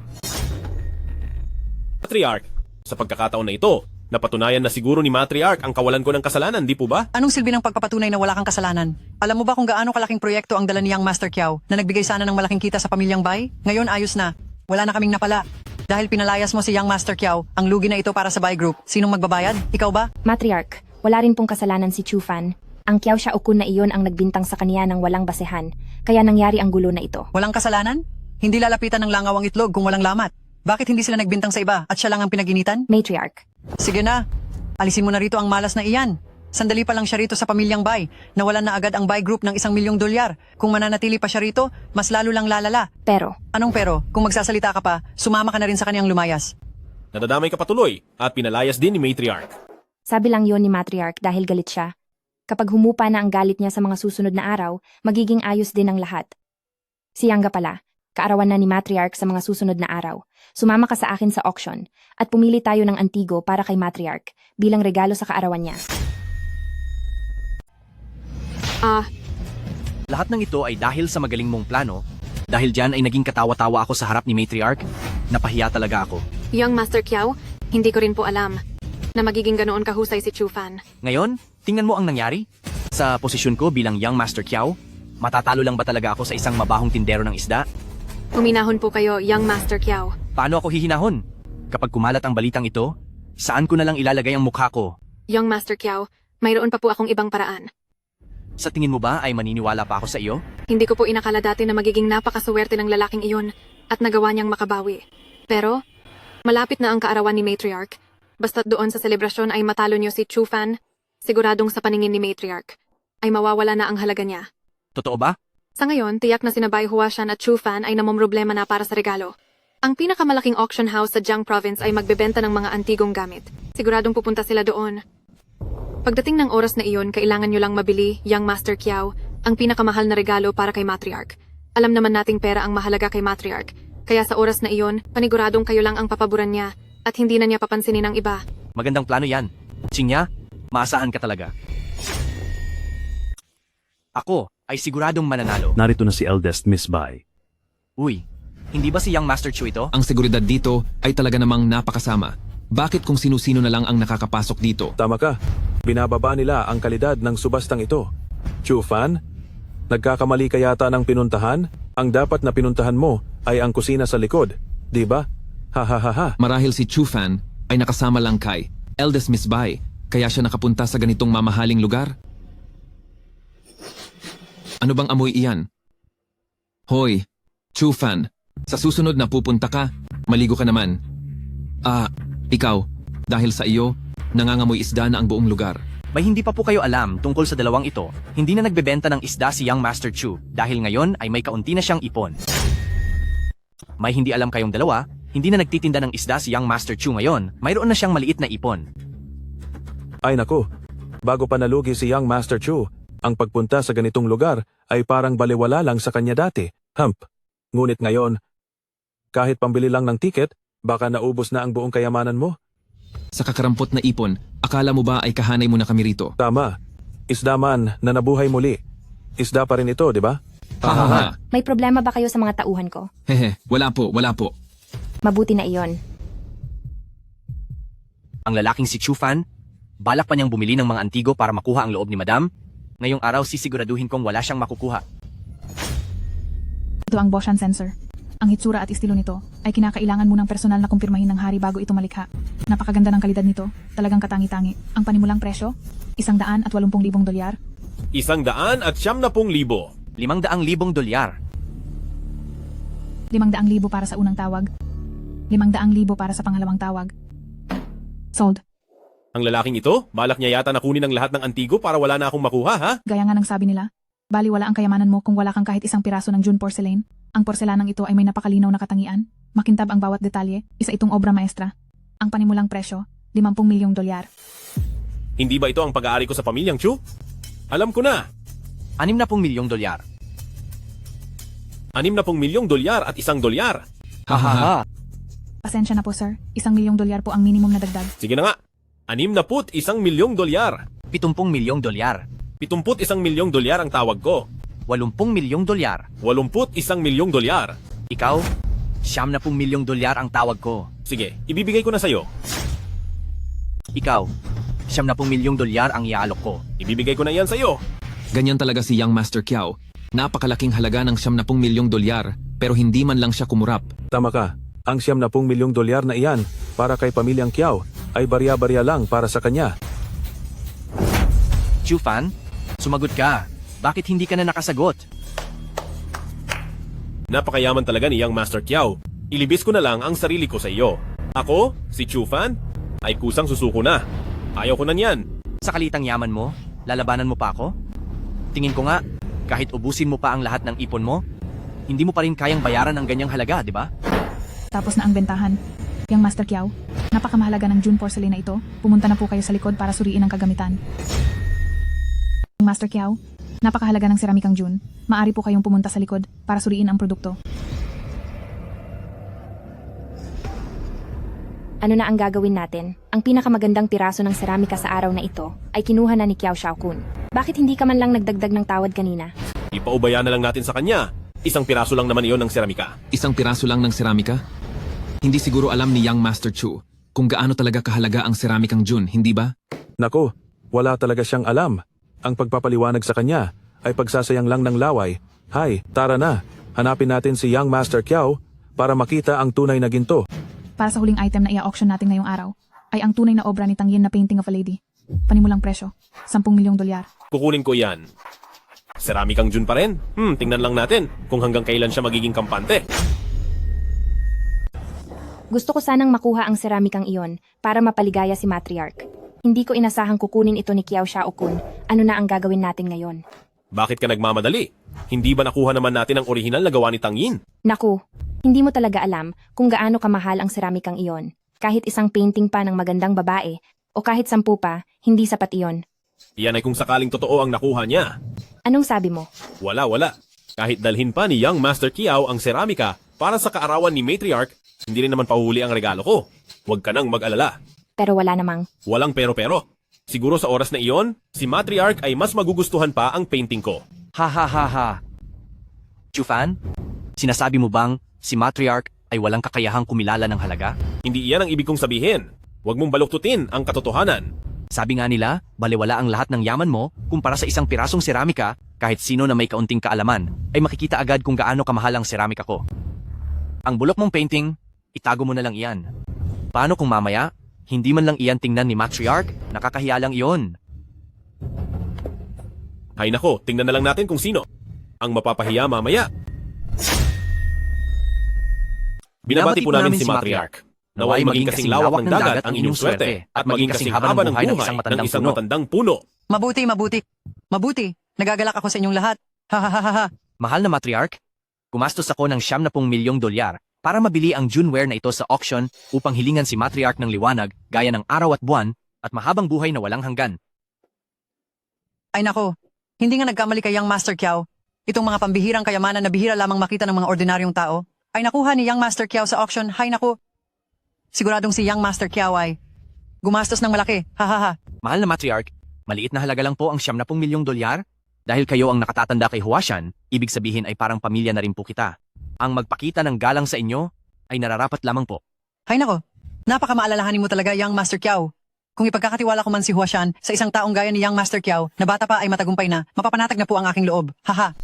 S2: Matriarch, sa pagkakataon na ito, napatunayan na siguro ni Matriarch ang kawalan ko ng kasalanan, di po ba?
S13: Anong silbi ng pagpapatunay na wala kang kasalanan? Alam mo ba kung gaano kalaking proyekto ang dala ni Young Master Kiao na nagbigay sana ng malaking kita sa Pamilyang Bai? Ngayon ayos na. Wala na kaming napala. Dahil pinalayas mo si Young Master Kiao, ang lugi na ito para sa Bai Group. Sinong magbabayad? Ikaw ba?
S8: Matriarch, wala rin pong kasalanan si Chu Fan. Ang Kiao Xiaokun na iyon ang nagbintang sa kanya ng walang basehan, kaya nangyari ang gulo na ito.
S13: Walang kasalanan? Hindi lalapitan ng langaw ang itlog kung walang lamat. Bakit hindi sila nagbintang sa iba at siya lang ang pinaginitan?
S8: Matriarch.
S13: Sige na. Alisin mo na rito ang malas na iyan. Sandali pa lang siya rito sa Pamilyang Bai. Nawalan na agad ang Bai Group ng $1 milyong. Kung mananatili pa siya rito, mas lalo lang lalala.
S8: Pero?
S13: Anong pero? Kung magsasalita ka pa, sumama ka na rin sa kaniyang lumayas.
S2: Nadadamay ka patuloy at pinalayas din ni Matriarch.
S8: Sabi lang yon ni Matriarch dahil galit siya. Kapag humupa na ang galit niya sa mga susunod na araw, magiging ayos din ang lahat. Si Yanga pala, kaarawan na ni Matriarch sa mga susunod na araw. Sumama ka sa akin sa auction at pumili tayo ng antigo para kay Matriarch bilang regalo sa kaarawan niya.
S1: Lahat ng ito ay dahil sa magaling mong plano. Dahil dyan ay naging katawa-tawa ako sa harap ni Matriarch. Napahiya talaga ako.
S5: Young Master Kiao, hindi ko rin po alam na magiging ganoon kahusay si Chu Fan.
S1: Ngayon, tingnan mo ang nangyari. Sa posisyon ko bilang Young Master Kiao, matatalo lang ba talaga ako sa isang mabahong tindero ng isda?
S5: Huminahon po kayo, Young Master Kiao.
S1: Paano ako hihinahon? Kapag kumalat ang balitang ito, saan ko na lang ilalagay ang mukha ko?
S5: Young Master Kiao, mayroon pa po akong ibang paraan.
S1: Sa tingin mo ba ay maniniwala pa ako sa iyo?
S5: Hindi ko po inakala dati na magiging napakaswerte ng lalaking iyon. at nagawa niyang makabawi. Pero, malapit na ang kaarawan ni Matriarch. Basta't doon sa selebrasyon ay matalo niyo si Chu Fan, siguradong sa paningin ni Matriarch, ay mawawala na ang halaga niya.
S1: Totoo ba?
S5: Sa ngayon, tiyak na sina Bai Huashan at Chu Fan ay namomroblema na para sa regalo. Ang pinakamalaking auction house sa Jiang Province ay magbebenta ng mga antigong gamit. Siguradong pupunta sila doon. Pagdating ng oras na iyon, kailangan nyo lang mabili, Young Master Kiao, ang pinakamahal na regalo para kay Matriarch. Alam naman nating pera ang mahalaga kay Matriarch, kaya sa oras na iyon, paniguradong kayo lang ang papaboran niya at hindi na niya papansinin ng iba.
S1: Magandang plano yan. Chingya, maasahan ka talaga. Ako ay siguradong mananalo.
S16: Narito na si eldest Miss Bai.
S1: Uy, hindi ba si Young Master Chu ito?
S17: Ang seguridad dito ay talaga namang napakasama. Bakit kung sino-sino na lang ang nakakapasok dito?
S2: Tama ka. Binababa nila ang kalidad ng subastang ito. Chu Fan, nagkakamali ka yata ng pinuntahan? Ang dapat na pinuntahan mo ay ang kusina sa likod, di ba? Ha ha ha ha.
S17: Marahil si Chu Fan ay nakasama lang kay eldest Miss Bai, kaya siya nakapunta sa ganitong mamahaling lugar? Ano bang amoy iyan? Hoy, Chu Fan, sa susunod na pupunta ka, maligo ka naman. Ikaw, dahil sa iyo, nangangamoy isda na ang buong lugar.
S1: May hindi pa po kayo alam tungkol sa dalawang ito. Hindi na nagbebenta ng isda si Young Master Chu dahil ngayon ay may kaunti na siyang ipon. May hindi alam kayong dalawa, hindi na nagtitinda ng isda si Young Master Chu ngayon, mayroon na siyang maliit na ipon.
S2: Ay naku, bago pa nalugi si Young Master Chu, ang pagpunta sa ganitong lugar ay parang baliwala lang sa kanya dati. Ngunit ngayon, kahit pambili lang ng tiket, baka naubos na ang buong kayamanan mo.
S17: Sa kakarampot na ipon, akala mo ba ay kahanay mo na kami rito?
S2: Tama. Isda man na nabuhay muli. Isda pa rin ito, di ba?
S17: Ha.
S8: May problema ba kayo sa mga tauhan ko?
S17: Hehe, wala po.
S8: Mabuti na iyon.
S1: Ang lalaking si Chu Fan, balak pa niyang bumili ng mga antigo para makuha ang loob ni Madam. Ngayong araw sisiguraduhin kong wala siyang makukuha.
S18: Ito ang Boshan sensor. Ang hitsura at estilo nito ay kinakailangan munang personal na kumpirmahin ng hari bago ito malikha. Napakaganda ng kalidad nito, talagang katangi-tangi. Ang panimulang presyo, $180,000. $100,000.
S2: $190,000.
S1: $500,000.
S18: $500,000 para sa unang tawag. $500,000 para sa pangalawang tawag. Sold.
S2: Ang lalaking ito, balak niya yata na kunin ang lahat ng antigo para wala na akong makuha, ha?
S18: Gaya nga ng sabi nila, bali wala ang kayamanan mo kung wala kang kahit isang piraso ng June porcelain. Ang porselanang ito ay may napakalinaw na katangian, makintab ang bawat detalye, isa itong obra maestra. Ang panimulang presyo, $50 milyong.
S2: Hindi ba ito ang pag-aari ko sa pamilyang Chu? Alam ko na.
S1: $60 milyong.
S2: $60 milyong at $1.
S1: Hahaha.
S18: Pasensya na po sir, $1 milyong po ang minimum na dagdag.
S2: Sige na nga. $61 milyong.
S1: $70 milyong.
S2: $71 milyong ang tawag ko.
S1: $80 milyong.
S2: $81 milyong.
S1: Ikaw, $90 milyong ang tawag ko.
S2: Sige, ibibigay ko na sa'yo.
S1: Ikaw, $70 milyong ang iaalok ko.
S2: Ibibigay ko na yan sa'yo.
S17: Ganyan talaga si Young Master Kiao. Napakalaking halaga ng $70 milyong, pero hindi man lang siya kumurap.
S2: Tama ka. Ang $70 milyong na iyan para kay pamilyang Kiao ay barya-barya lang para sa kanya.
S1: Chu Fan, sumagot ka. Bakit hindi ka na nakasagot?
S2: Napakayaman talaga ni Young Master Kiao. Ilibis ko na lang ang sarili ko sa iyo. Ako, si Chu Fan, ay kusang susuko na. Ayaw ko na niyan.
S1: Sa kalitang yaman mo, lalabanan mo pa ako? Tingin ko nga, kahit ubusin mo pa ang lahat ng ipon mo, hindi mo pa rin kayang bayaran ang ganyang halaga, di ba?
S18: Tapos na ang bentahan. Young Master Kiao, napakamahalaga ng June porcelain na ito. Pumunta na po kayo sa likod para suriin ang kagamitan. Young Master Kiao, napakahalaga ng seramikang June. Maari po kayong pumunta sa likod para suriin ang produkto.
S8: Ano na ang gagawin natin? Ang pinakamagandang piraso ng seramika sa araw na ito ay kinuha na ni Kiao Xiaokun. Bakit hindi ka man lang nagdagdag ng tawad kanina?
S2: Ipaubaya na lang natin sa kanya. Isang piraso lang naman iyon ng seramika.
S17: Isang piraso lang ng seramika? Hindi siguro alam ni Young Master Chu kung gaano talaga kahalaga ang seramikang June, hindi ba?
S2: Nako, wala talaga siyang alam. Ang pagpapaliwanag sa kanya ay pagsasayang lang ng laway. Hay, tara na. Hanapin natin si Young Master Kiao para makita ang tunay na ginto.
S18: Para sa huling item na i-auction natin ngayong araw, ay ang tunay na obra ni Tang Yin na Painting of a Lady. Panimulang presyo, $10 milyong.
S2: Kukunin ko yan. Seramikang June pa rin? Tingnan lang natin kung hanggang kailan siya magiging kampante.
S8: Gusto ko sanang makuha ang seramikang iyon para mapaligaya si Matriarch. Hindi ko inasahang kukunin ito ni Kiao Xiaokun. Ano na ang gagawin natin ngayon?
S2: Bakit ka nagmamadali? Hindi ba nakuha naman natin ang orihinal na gawa ni Tang Yin?
S8: Naku, hindi mo talaga alam kung gaano kamahal ang seramikang iyon. Kahit isang painting pa ng magandang babae, o kahit 10 pa, hindi sapat iyon.
S2: Yan ay kung sakaling totoo ang nakuha niya.
S8: Anong sabi mo?
S2: Wala. Kahit dalhin pa ni Young Master Kiao ang seramika para sa kaarawan ni Matriarch, hindi rin naman pahuhuli ang regalo ko. Huwag ka nang mag-alala.
S8: Pero wala namang.
S2: Walang pero. Siguro sa oras na iyon, si Matriarch ay mas magugustuhan pa ang painting ko.
S1: Ha. Chufan, sinasabi mo bang si Matriarch ay walang kakayahang kumilala ng halaga?
S2: Hindi iyan ang ibig kong sabihin. Huwag mong baluktutin ang katotohanan.
S1: Sabi nga nila, balewala ang lahat ng yaman mo kumpara sa isang pirasong seramika, kahit sino na may kaunting kaalaman ay makikita agad kung gaano kamahal ang seramika ko. Ang bulok mong painting, itago mo na lang iyan. Paano kung mamaya, hindi man lang iyan tingnan ni Matriarch? Nakakahiya lang iyon.
S2: Hay nako, tingnan na lang natin kung sino ang mapapahiya mamaya. Binabati po namin si Matriarch. Naway maging kasing lawak ng dagat ang inyong swerte at maging kasing haba ng buhay ng isang matandang puno.
S13: Mabuti. Nagagalak ako sa inyong lahat. Ha.
S1: Mahal na Matriarch, gumastos ako ng $70 milyong para mabili ang Juneware na ito sa auction upang hilingan si Matriarch ng liwanag gaya ng araw at buwan at mahabang buhay na walang hanggan.
S13: Ay nako, hindi nga nagkamali kay Young Master Kiao. Itong mga pambihirang kayamanan na bihira lamang makita ng mga ordinaryong tao ay nakuha ni Young Master Kiao sa auction. Hay nako, siguradong si Young Master Kiao ay gumastos ng malaki. Ha.
S1: Mahal na Matriarch, maliit na halaga lang po ang $70 milyong. Dahil kayo ang nakatatanda kay Huashan, ibig sabihin ay parang pamilya na rin po kita. Ang magpakita ng galang sa inyo ay nararapat lamang po.
S13: Hay nako, napakamaalalahanin mo talaga, Young Master Kiao. Kung ipagkakatiwala ko man si Huashan sa isang taong gaya ni Young Master Kiao na bata pa ay matagumpay na, mapapanatag na po ang aking loob. Haha.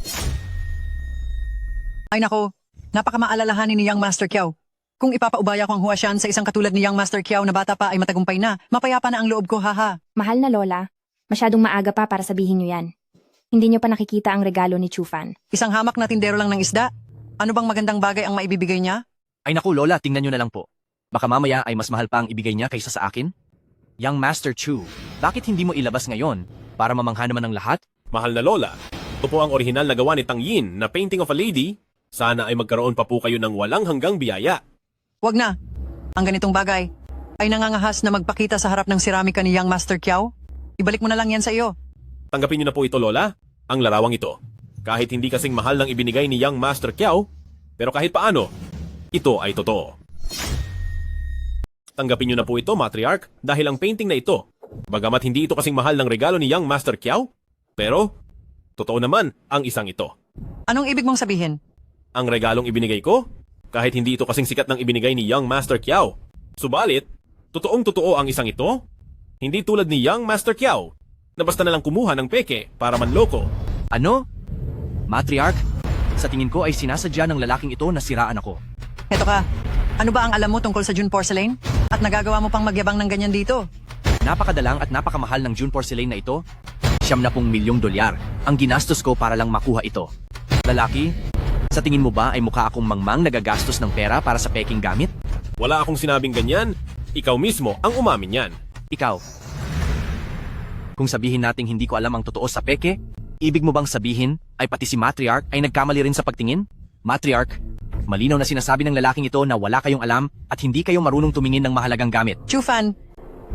S13: Ay nako, napakamaalalahanin ni Young Master Kiao. Kung ipapaubaya ko ang Huashan sa isang katulad ni Young Master Kiao na bata pa ay matagumpay na, mapayapa na ang loob ko, haha.
S8: Mahal na Lola, masyadong maaga pa para sabihin niyo yan. Hindi niyo pa nakikita ang regalo ni Chufan.
S13: Isang hamak na tindero lang ng isda. Ano bang magandang bagay ang maibibigay niya?
S1: Ay naku Lola, tingnan nyo na lang po. Baka mamaya ay mas mahal pa ang ibigay niya kaysa sa akin? Young Master Chu, bakit hindi mo ilabas ngayon para mamangha naman ng lahat?
S2: Mahal na Lola, ito po ang orihinal na gawa ni Tang Yin na painting of a lady. Sana ay magkaroon pa po kayo ng walang hanggang biyaya.
S13: Wag na. Ang ganitong bagay ay nangangahas na magpakita sa harap ng seramika ni Young Master Kiao. Ibalik mo na lang yan sa iyo.
S2: Tanggapin niyo na po ito, Lola, ang larawang ito. Kahit hindi kasing mahal ng ibinigay ni Young Master Kiao, pero kahit paano, ito ay totoo. Tanggapin niyo na po ito, Matriarch, dahil ang painting na ito, bagamat hindi ito kasing mahal ng regalo ni Young Master Kiao, pero totoo naman ang isang ito.
S13: Anong ibig mong sabihin?
S2: Ang regalong ibinigay ko, kahit hindi ito kasing sikat ng ibinigay ni Young Master Kiao. Subalit, totoong-totoo ang isang ito, hindi tulad ni Young Master Kiao, na basta nalang kumuha ng peke para manloko.
S1: Ano? Matriarch, sa tingin ko ay sinasadya ng lalaking ito na siraan ako.
S13: Heto ka, ano ba ang alam mo tungkol sa June Porcelain? At nagagawa mo pang magyabang ng ganyan dito?
S1: Napakadalang at napakamahal ng June Porcelain na ito. $70 milyong ang ginastos ko para lang makuha ito. Lalaki, sa tingin mo ba ay mukha akong mangmang nagagastos ng pera para sa peking gamit?
S2: Wala akong sinabing ganyan. Ikaw mismo ang umamin yan.
S1: Ikaw. Kung sabihin nating hindi ko alam ang totoo sa peke, ibig mo bang sabihin ay pati si Matriarch ay nagkamali rin sa pagtingin? Matriarch, malinaw na sinasabi ng lalaking ito na wala kayong alam at hindi kayo marunong tumingin ng mahalagang gamit.
S13: Chufan,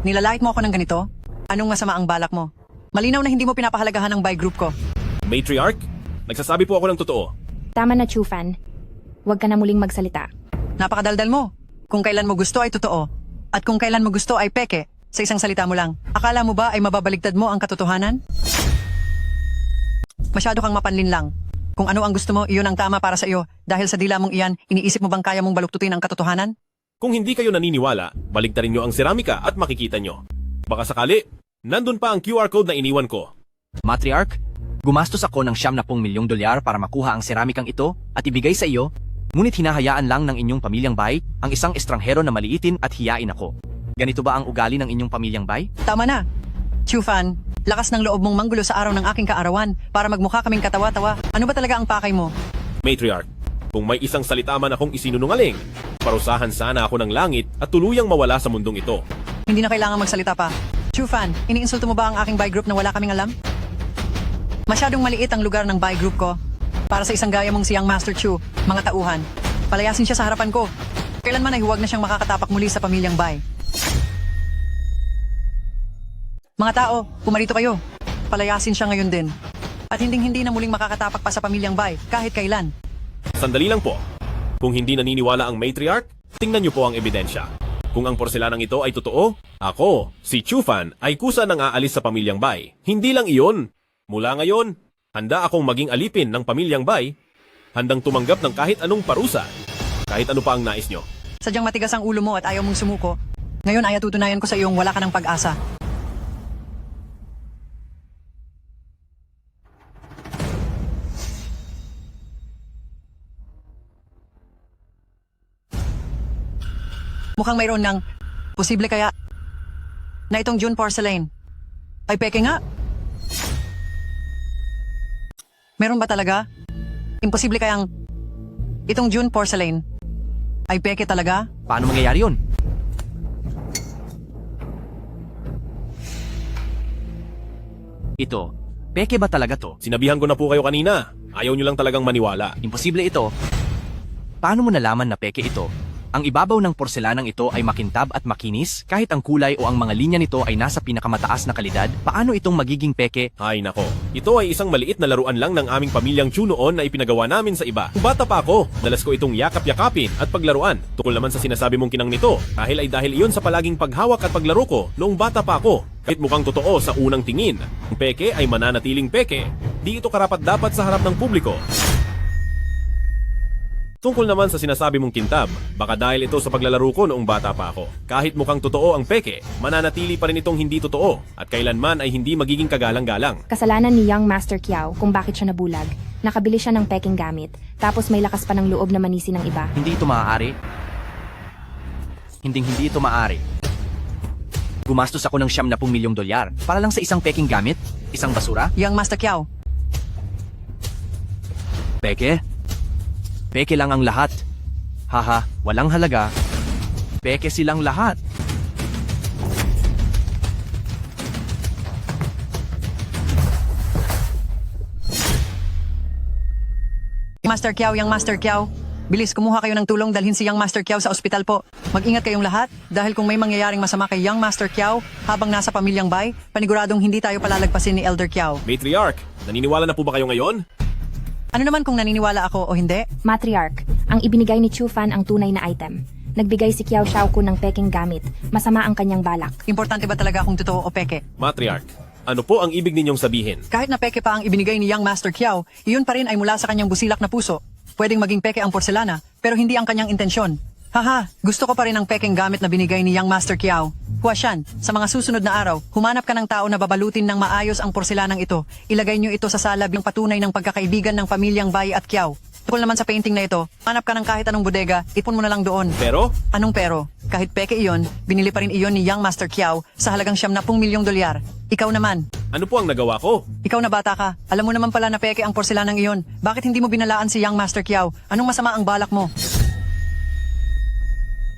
S13: nilalait mo ako ng ganito? Anong masama ang balak mo? Malinaw na hindi mo pinapahalagahan ang buy group ko.
S2: Matriarch, nagsasabi po ako ng totoo.
S8: Tama na, Chufan. Huwag ka na muling magsalita.
S13: Napakadaldal mo. Kung kailan mo gusto ay totoo. At kung kailan mo gusto ay peke. Sa isang salita mo lang. Akala mo ba ay mababaligtad mo ang katotohanan? Masyado kang mapanlin lang. Kung ano ang gusto mo, iyon ang tama para sa iyo. Dahil sa dila mong iyan, iniisip mo bang kaya mong baluktutin ang katotohanan?
S2: Kung hindi kayo naniniwala, baligtarin nyo ang seramika at makikita nyo. Baka sakali, nandun pa ang QR code na iniwan ko.
S1: Matriarch, gumastos ako ng $70 milyong para makuha ang seramikang ito at ibigay sa iyo, ngunit hinahayaan lang ng inyong pamilyang bay ang isang estranghero na maliitin at hiyain ako. Ganito ba ang ugali ng inyong pamilyang bay?
S13: Tama na. Chufan, lakas ng loob mong manggulo sa araw ng aking kaarawan para magmukha kaming katawa-tawa. Ano ba talaga ang pakay mo?
S2: Matriarch, kung may isang salita man akong isinunungaling, Parusahan sana ako ng langit at tuluyang mawala sa mundong ito.
S13: Hindi na kailangan magsalita pa. Chufan, iniinsulto mo ba ang aking buy group na wala kaming alam? Masyadong maliit ang lugar ng buy group ko. Para sa isang gaya mong siyang Master Chu, mga tauhan. Palayasin siya sa harapan ko. Kailanman ay huwag na siyang makakatapak muli sa pamilyang Bai. Mga tao, pumarito kayo. Palayasin siya ngayon din. At hinding-hindi na muling makakatapak pa sa pamilyang Bai, kahit kailan.
S2: Sandali lang po. Kung hindi naniniwala ang matriarch, tingnan niyo po ang ebidensya. Kung ang porselanang ito ay totoo, ako, si Chufan, ay kusa nang aalis sa pamilyang Bai. Hindi lang iyon. Mula ngayon, handa akong maging alipin ng pamilyang Bai, handang tumanggap ng kahit anong parusa, kahit ano pa ang nais nyo.
S13: Sadyang matigas ang ulo mo at ayaw mong sumuko. Ngayon ay tutunayan ko sa iyong wala ka ng pag-asa. Mukhang mayroon ng posible kaya na itong June porcelain ay peke nga. Meron ba talaga? Imposible kayang itong June porcelain ay peke talaga?
S1: Paano mangyayari yun? Ito, peke ba talaga to?
S2: Sinabihan ko na po kayo kanina. Ayaw nyo lang talagang maniwala.
S1: Imposible ito. Paano mo nalaman na peke ito? Ang ibabaw ng porselanang ito ay makintab at makinis, kahit ang kulay o ang mga linya nito ay nasa pinakamataas na kalidad. Paano itong magiging peke?
S2: Ay nako, ito ay isang maliit na laruan lang ng aming pamilyang Chu noon na ipinagawa namin sa iba. Kung bata pa ako, dalas ko itong yakap-yakapin at paglaruan. Tukol naman sa sinasabi mong kinang nito, dahil iyon sa palaging paghawak at paglaro ko noong bata pa ako. Kahit mukhang totoo sa unang tingin, ang peke ay mananatiling peke. Di ito karapat-dapat sa harap ng publiko. Tungkol naman sa sinasabi mong kintab, baka dahil ito sa paglalaro ko noong bata pa ako. Kahit mukhang totoo ang peke, mananatili pa rin itong hindi totoo at kailanman ay hindi magiging kagalang-galang.
S8: Kasalanan ni Young Master Kiao kung bakit siya nabulag. Nakabili siya ng peking gamit, tapos may lakas pa ng loob na manisi ng iba.
S1: Hindi ito maaari. Hindi ito maaari. Gumastos ako ng $70 milyong para lang sa isang peking gamit? Isang basura?
S13: Young Master Kiao.
S1: Peke? Peke lang ang lahat. Haha, walang halaga. Peke silang lahat.
S13: Master Kiao, Young Master Kiao. Bilis, kumuha kayo ng tulong, dalhin si Young Master Kiao sa ospital po. Mag-ingat kayong lahat dahil kung may mangyayaring masama kay Young Master Kiao habang nasa pamilyang Bai, paniguradong hindi tayo palalagpasin ni Elder Kiao.
S2: Matriarch, naniniwala na po ba kayo ngayon?
S13: Ano naman kung naniniwala ako o hindi?
S8: Matriarch, ang ibinigay ni Chufan ang tunay na item. Nagbigay si Kiao Xiaokun ng peking gamit. Masama ang kanyang balak.
S13: Importante ba talaga kung totoo o peke?
S2: Matriarch, ano po ang ibig ninyong sabihin?
S13: Kahit na peke pa ang ibinigay ni Young Master Kiao, iyon pa rin ay mula sa kanyang busilak na puso. Pwedeng maging peke ang porselana, pero hindi ang kanyang intensyon. Haha, gusto ko pa rin ang peking gamit na binigay ni Young Master Kiao. Huasyan, sa mga susunod na araw, humanap ka ng tao na babalutin ng maayos ang porselanang ito. Ilagay nyo ito sa sala bilang patunay ng pagkakaibigan ng pamilyang Bai at Kiao. Tukol naman sa painting na ito, hanap ka ng kahit anong bodega, ipon mo na lang doon.
S2: Pero?
S13: Anong pero? Kahit peke iyon, binili pa rin iyon ni Young Master Kiao sa halagang $70 milyong. Ikaw naman.
S2: Ano po ang nagawa ko?
S13: Ikaw na bata ka. Alam mo naman pala na peke ang porselanang iyon. Bakit hindi mo binalaan si Young Master Kiao? Anong masama ang balak mo?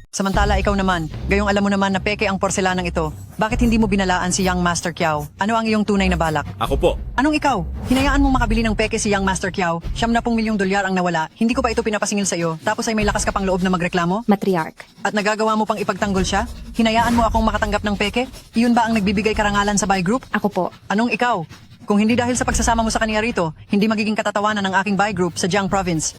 S13: Samantala ikaw naman, gayong alam mo naman na peke ang porselanang ito. Bakit hindi mo binalaan si Young Master Kiao? Ano ang iyong tunay na balak?
S2: Ako po.
S13: Anong ikaw? Hinayaan mong makabili ng peke si Young Master Kiao? $70 milyong ang nawala. Hindi ko pa ito pinapasingil sa iyo. Tapos ay may lakas ka pang loob na magreklamo?
S8: Matriarch.
S13: At nagagawa mo pang ipagtanggol siya? Hinayaan mo akong makatanggap ng peke? Iyon ba ang nagbibigay karangalan sa Bai Group?
S8: Ako po.
S13: Anong ikaw? Kung hindi dahil sa pagsasama mo sa kaniya rito, hindi magiging katatawanan ng aking Bai Group sa Jiang Province.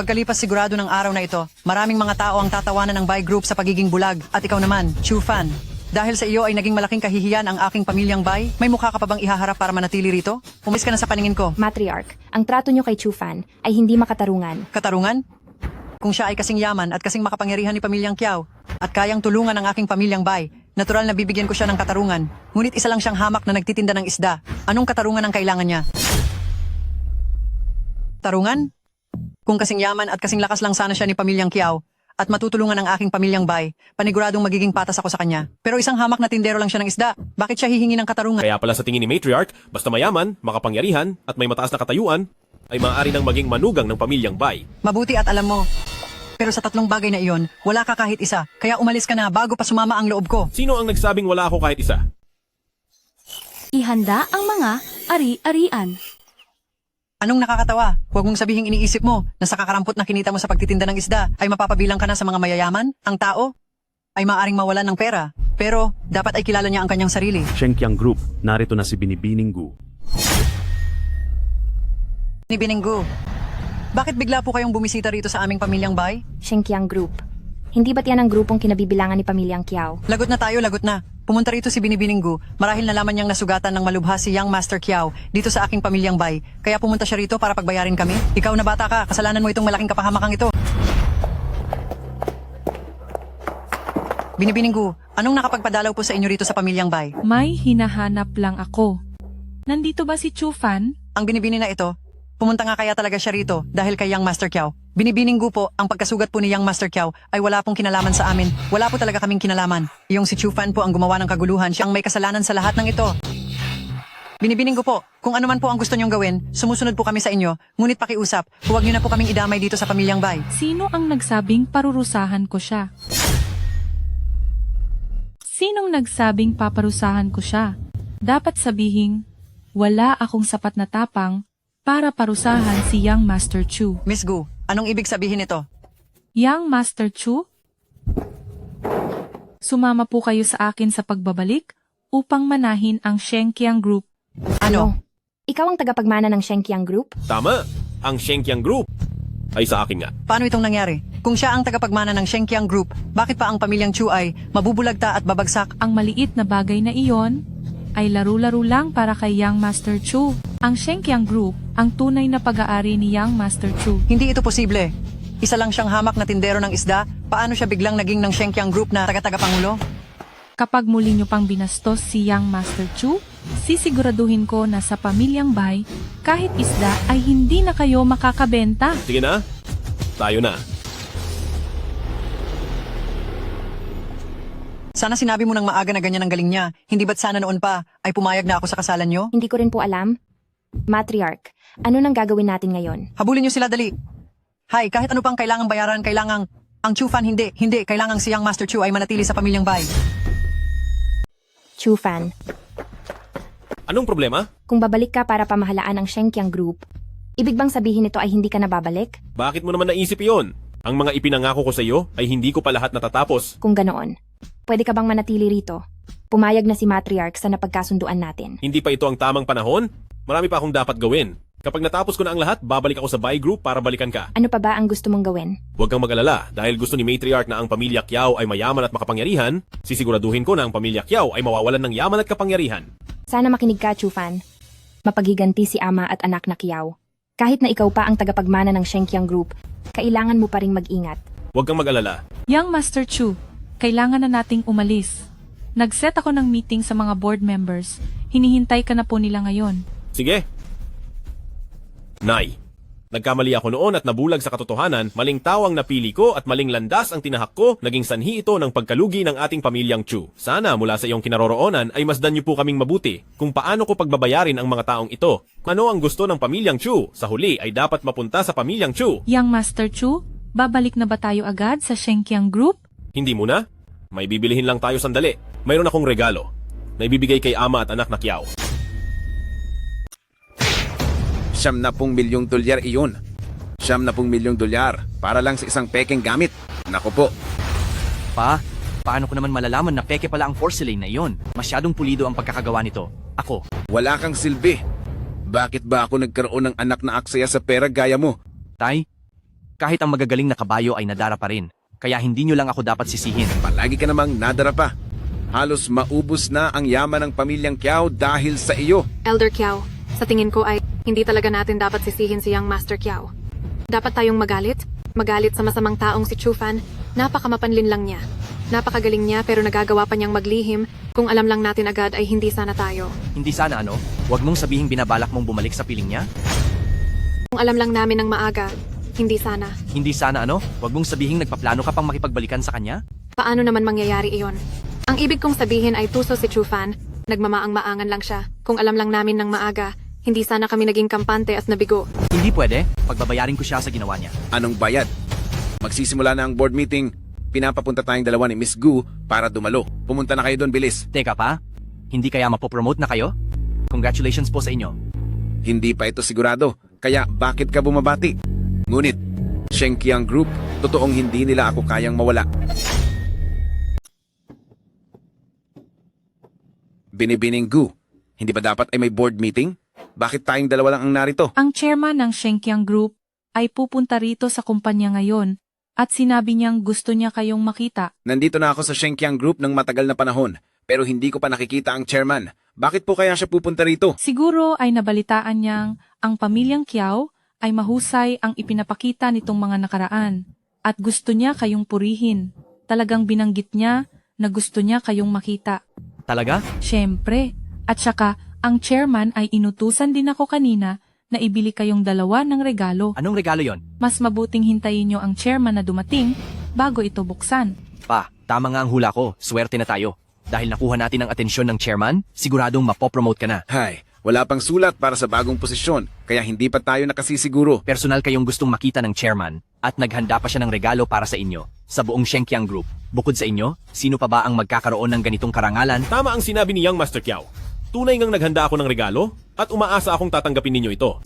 S13: Pagkalipas sigurado ng araw na ito, maraming mga tao ang tatawanan ng Bai Group sa pagiging bulag. At ikaw naman, Chufan. Dahil sa iyo ay naging malaking kahihiyan ang aking pamilyang Bai, may mukha ka pa bang ihaharap para manatili rito? Umalis ka na sa paningin ko.
S8: Matriarch, ang trato niyo kay Chufan ay hindi makatarungan.
S13: Katarungan? Kung siya ay kasing yaman at kasing makapangyarihan ni pamilyang Kiao at kayang tulungan ang aking pamilyang Bai, natural na bibigyan ko siya ng katarungan. Ngunit isa lang siyang hamak na nagtitinda ng isda. Anong katarungan ang kailangan niya? Tarungan? Kung kasing yaman at kasing lakas lang sana siya ni pamilyang Kiao at matutulungan ang aking pamilyang Bai, paniguradong magiging patas ako sa kanya. Pero isang hamak na tindero lang siya ng isda. Bakit siya hihingi ng katarungan?
S2: Kaya pala sa tingin ni Matriarch, basta mayaman, makapangyarihan, at may mataas na katayuan, ay maaari nang maging manugang ng pamilyang Bai.
S13: Mabuti at alam mo, Pero sa tatlong bagay na iyon, wala ka kahit isa. Kaya umalis ka na bago pa sumama ang loob ko.
S2: Sino ang nagsabing wala ako kahit isa?
S6: Ihanda ang mga ari-arian.
S13: Anong nakakatawa? Huwag mong sabihing iniisip mo na sa kakarampot na kinita mo sa pagtitinda ng isda ay mapapabilang ka na sa mga mayayaman? Ang tao ay maaring mawalan ng pera. Pero dapat ay kilala niya ang kanyang sarili.
S16: Shenkyang Group, narito na si Binibining Gu.
S13: Ni Bininggu, bakit bigla po kayong bumisita rito sa aming pamilyang bay?
S8: Shenkyang Group. Hindi ba't yan ang grupong kinabibilangan ni Pamilyang Kiao?
S13: Lagot na tayo, lagot na. Pumunta rito si Binibininggu marahil nalaman niyang nasugatan ng malubha si Young Master Kiao dito sa aking pamilyang bay. Kaya pumunta siya rito para pagbayarin kami. Ikaw na bata ka, kasalanan mo itong malaking kapahamakang ito. Binibininggu, anong nakapagpadalaw po sa inyo rito sa pamilyang bay?
S18: May hinahanap lang ako. Nandito ba si Chu Fan?
S13: Ang binibini na ito, pumunta nga kaya talaga siya rito dahil kay Young Master Kiao. Binibininggu po, ang pagkasugat po ni Young Master Kiao ay wala pong kinalaman sa amin. Wala po talaga kaming kinalaman. Yung si Chu Fan po ang gumawa ng kaguluhan, siya ang may kasalanan sa lahat ng ito. Binibininggu po, kung ano man po ang gusto niyong gawin, sumusunod po kami sa inyo. Ngunit pakiusap, huwag niyo na po kaming idamay dito sa pamilyang bay.
S18: Sino ang nagsabing parurusahan ko siya? Sinong nagsabing paparusahan ko siya? Dapat sabihing, wala akong sapat na tapang para parusahan si Young Master Chu.
S13: Miss Gu, anong ibig sabihin nito?
S18: Young Master Chu? Sumama po kayo sa akin sa pagbabalik upang manahin ang Shenkyang Group.
S13: Ano?
S8: Ikaw ang tagapagmana ng Shenkyang Group?
S2: Tama, ang Shenkyang Group ay sa akin nga.
S13: Paano itong nangyari? Kung siya ang tagapagmana ng Shenkyang Group, bakit pa ang pamilyang Chu ay mabubulagta at babagsak?
S18: Ang maliit na bagay na iyon ay laro-laro lang para kay Young Master Chu. Ang Shenkyang Group, ang tunay na pag-aari ni Young Master Chu.
S13: Hindi ito posible. Isa lang siyang hamak na tindero ng isda, paano siya biglang naging ng Shenkyang Group na taga-tagapangulo?
S18: Kapag muli nyo pang binastos si Young Master Chu, sisiguraduhin ko na sa pamilyang bay, kahit isda ay hindi na kayo makakabenta.
S2: Sige na, tayo na.
S13: Sana sinabi mo ng maaga na ganyan ang galing niya. Hindi ba't sana noon pa ay pumayag na ako sa kasalan niyo?
S8: Hindi ko rin po alam. Matriarch, ano nang gagawin natin ngayon?
S13: Habulin niyo sila dali. Hay, kahit ano pang kailangang bayaran, kailangang... Ang Chu Fan hindi. Kailangang si Young Master Chu ay manatili sa pamilyang bay.
S8: Chu Fan,
S2: Anong problema?
S8: kung babalik ka para pamahalaan ang Shenkyang Group, ibig bang sabihin nito ay hindi ka na babalik?
S2: Bakit mo naman naisip iyon? Ang mga ipinangako ko sa iyo ay hindi ko pa lahat natatapos.
S8: Kung ganoon, pwede ka bang manatili rito? Pumayag na si Matriarch sa napagkasunduan natin.
S2: Hindi pa ito ang tamang panahon? Marami pa akong dapat gawin. Kapag natapos ko na ang lahat, babalik ako sa Bai Group para balikan ka.
S8: Ano pa ba ang gusto mong gawin?
S2: Huwag kang mag-alala, dahil gusto ni Matriarch na ang pamilya Kiao ay mayaman at makapangyarihan, sisiguraduhin ko na ang pamilya Kiao ay mawawalan ng yaman at kapangyarihan.
S8: Sana makinig ka, Chu Fan. Mapagiganti si ama at anak na Kiao. Kahit na ikaw pa ang tagapagmana ng Shenkyang Group, kailangan mo pa ring mag-ingat.
S2: Huwag kang mag-alala.
S18: Young Master Chu, kailangan na nating umalis. Nag-set ako ng meeting sa mga board members. Hinihintay ka na po nila ngayon.
S2: Sige. Nay, nagkamali ako noon at nabulag sa katotohanan, maling tao ang napili ko at maling landas ang tinahak ko, naging sanhi ito ng pagkalugi ng ating pamilyang Chu. Sana mula sa iyong kinaroroonan ay masdan niyo po kaming mabuti kung paano ko pagbabayarin ang mga taong ito. Ano ang gusto ng pamilyang Chu? Sa huli ay dapat mapunta sa pamilyang Chu.
S18: Young Master Chu, babalik na ba tayo agad sa Shenkyang Group?
S2: Hindi muna. May bibilihin lang tayo sandali. Mayroon akong regalo na ibibigay kay ama at anak na Kiao.
S11: $70 milyong iyon. $70 milyong para lang sa isang pekeng gamit. Naku po.
S1: Paano ko naman malalaman na peke pala ang porcelain na iyon? Masyadong pulido ang pagkakagawa nito. Ako.
S11: Wala kang silbi. Bakit ba ako nagkaroon ng anak na aksaya sa pera gaya mo?
S1: Tay, kahit ang magagaling na kabayo ay nadara pa rin. Kaya hindi nyo lang ako dapat sisihin.
S11: Palagi ka namang nadara pa. Halos maubos na ang yaman ng pamilyang Kiao dahil sa iyo.
S5: Elder Kiao, sa tingin ko ay hindi talaga natin dapat sisihin si Young Master Kiao. Dapat tayong magalit sa masamang taong si Chu Fan. Napakamapanlin lang niya. Napakagaling niya pero nagagawa pa niyang maglihim. Kung alam lang natin agad ay hindi sana tayo.
S1: Hindi sana ano? Huwag mong sabihing binabalak mong bumalik sa piling niya?
S5: Kung alam lang namin ng maaga, hindi sana.
S1: Hindi sana ano? Huwag mong sabihing nagpaplano ka pang makipagbalikan sa kanya?
S5: Paano naman mangyayari iyon? Ang ibig kong sabihin ay tuso si Chu Fan. Nagmamaang-maangan lang siya. Kung alam lang namin ng maaga, hindi sana kami naging kampante at nabigo.
S1: Hindi pwede. Pagbabayarin ko siya sa ginawa niya.
S11: Anong bayad? Magsisimula na ang board meeting. Pinapapunta tayong dalawa ni Miss Gu para dumalo. Pumunta na kayo doon, bilis.
S1: Teka pa, hindi kaya mapopromote na kayo? Congratulations po sa inyo.
S11: Hindi pa ito sigurado, kaya bakit ka bumabati? Ngunit, Shenkiang Group, totoong hindi nila ako kayang mawala. Binibining Gu, hindi ba dapat ay may board meeting? Bakit tayong dalawa lang ang narito?
S19: Ang chairman ng Shenkiang Group ay pupunta rito sa kumpanya ngayon at sinabi niyang gusto niya kayong makita.
S11: Nandito na ako sa Shenkiang Group ng matagal na panahon, pero hindi ko pa nakikita ang chairman. Bakit po kaya siya pupunta rito?
S19: Siguro ay nabalitaan niyang ang pamilyang Kiao ay mahusay ang ipinapakita nitong mga nakaraan at gusto niya kayong purihin. Talagang binanggit niya na gusto niya kayong makita.
S1: Talaga?
S19: Siyempre. At saka, ang chairman ay inutusan din ako kanina na ibili kayong dalawa ng regalo.
S1: Anong regalo yon?
S19: Mas mabuting hintayin niyo ang chairman na dumating bago ito buksan.
S1: Pa, tama nga ang hula ko. Swerte na tayo. Dahil nakuha natin ang atensyon ng chairman, siguradong mapopromote ka na.
S11: Hay, wala pang sulat para sa bagong posisyon, kaya hindi pa tayo nakasisiguro.
S1: Personal kayong gustong makita ng chairman at naghanda pa siya ng regalo para sa inyo sa buong Shenkiang Group. Bukod sa inyo, sino pa ba ang magkakaroon ng ganitong karangalan?
S2: Tama ang sinabi ni Young Master Kiao. Tunay ngang naghanda ako ng regalo at umaasa akong tatanggapin ninyo ito.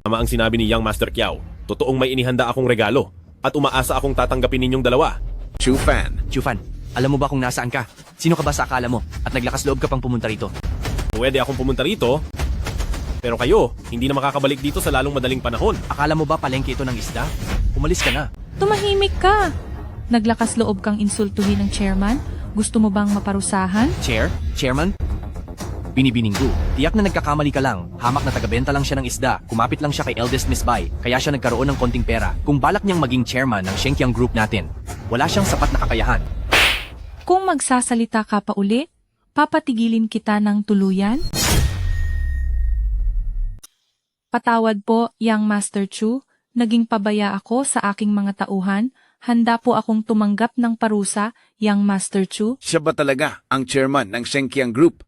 S2: Tama ang sinabi ni Young Master Kiao. Totoong may inihanda akong regalo at umaasa akong tatanggapin ninyong dalawa.
S11: Chufan,
S1: alam mo ba kung nasaan ka? Sino ka ba sa akala mo? At naglakas loob ka pang pumunta rito?
S2: Pwede akong pumunta rito, pero kayo, hindi na makakabalik dito sa lalong madaling panahon.
S1: Akala mo ba palengke ito ng isda? Umalis ka na.
S19: Tumahimik ka! Naglakas loob kang insultuhin ng chairman? Gusto mo bang maparusahan?
S1: Chairman? Binibininggu. Tiyak na nagkakamali ka lang. Hamak na tagabenta lang siya ng isda. Kumapit lang siya kay eldest Miss Bai. Kaya siya nagkaroon ng konting pera. Kung balak niyang maging chairman ng Shenkiang Group natin, wala siyang sapat na kakayahan.
S19: Kung magsasalita ka pa uli, papatigilin kita ng tuluyan? Patawad po, Young Master Chu. Naging pabaya ako sa aking mga tauhan. Handa po akong tumanggap ng parusa, Young Master Chu.
S11: siya ba talaga ang chairman ng Shenkiang Group?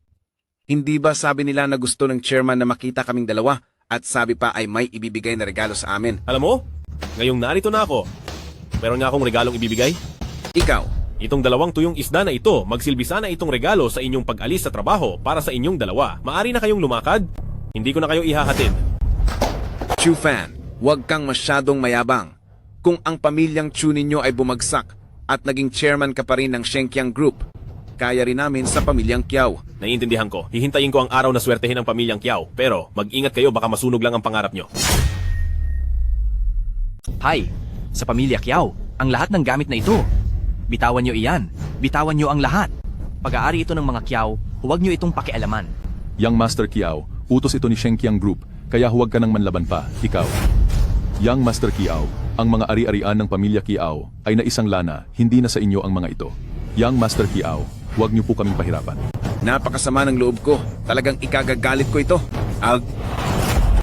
S11: Hindi ba sabi nila na gusto ng chairman na makita kaming dalawa at sabi pa ay may ibibigay na regalo sa amin?
S2: Alam mo, ngayong narito na ako. Meron nga akong regalong ibibigay.
S11: Ikaw,
S2: Itong dalawang tuyong isda na ito, magsilbi sana itong regalo sa inyong pag-alis sa trabaho para sa inyong dalawa. Maari na kayong lumakad. Hindi ko na kayo ihahatid.
S11: Chufan, huwag kang masyadong mayabang. Kung ang pamilyang Chu ninyo ay bumagsak at naging chairman ka pa rin ng Shenkiang Group, kaya rin namin sa pamilyang Kiao.
S2: Naiintindihan ko. Hihintayin ko ang araw na swertehin ang pamilyang Kiao. Pero mag-ingat kayo, baka masunog lang ang pangarap nyo.
S1: Hay, sa pamilya Kiao, ang lahat ng gamit na ito. Bitawan nyo iyan. Bitawan nyo ang lahat. Pag-aari ito ng mga Kiao, huwag nyo itong pakialaman.
S14: Young Master Kiao, utos ito ni Shenkiang Group, kaya huwag ka nang manlaban pa, ikaw. Young Master Kiao, ang mga ari-arian ng pamilya Kiao ay naisang lana, hindi na sa inyo ang mga ito. Young Master Kiao, huwag niyo po kaming pahirapan.
S11: Napakasama ng loob ko. Talagang ikagagalit ko ito.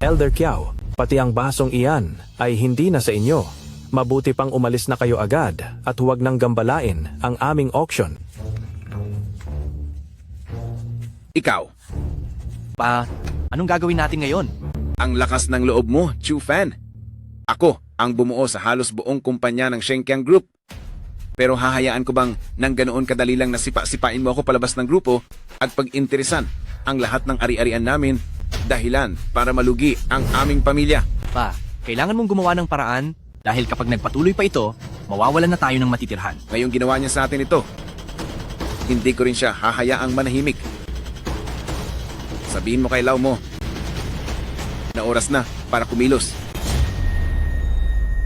S20: Elder Kiao, pati ang basong iyan ay hindi na sa inyo. Mabuti pang umalis na kayo agad at huwag nang gambalain ang aming auction.
S11: Ikaw.
S1: Pa, anong gagawin natin ngayon?
S11: Ang lakas ng loob mo, Chufan. Ako ang bumuo sa halos buong kumpanya ng Shenkiang Group. Pero hahayaan ko bang nang ganoon kadali lang na sipa-sipain mo ako palabas ng grupo at pag-interesan ang lahat ng ari-arian namin dahilan para malugi ang aming pamilya?
S1: Pa, kailangan mong gumawa ng paraan dahil kapag nagpatuloy pa ito, mawawalan na tayo ng matitirhan.
S11: Ngayong ginawa niya sa atin ito, hindi ko rin siya hahayaang manahimik. Sabihin mo kay Lau mo na oras na para kumilos.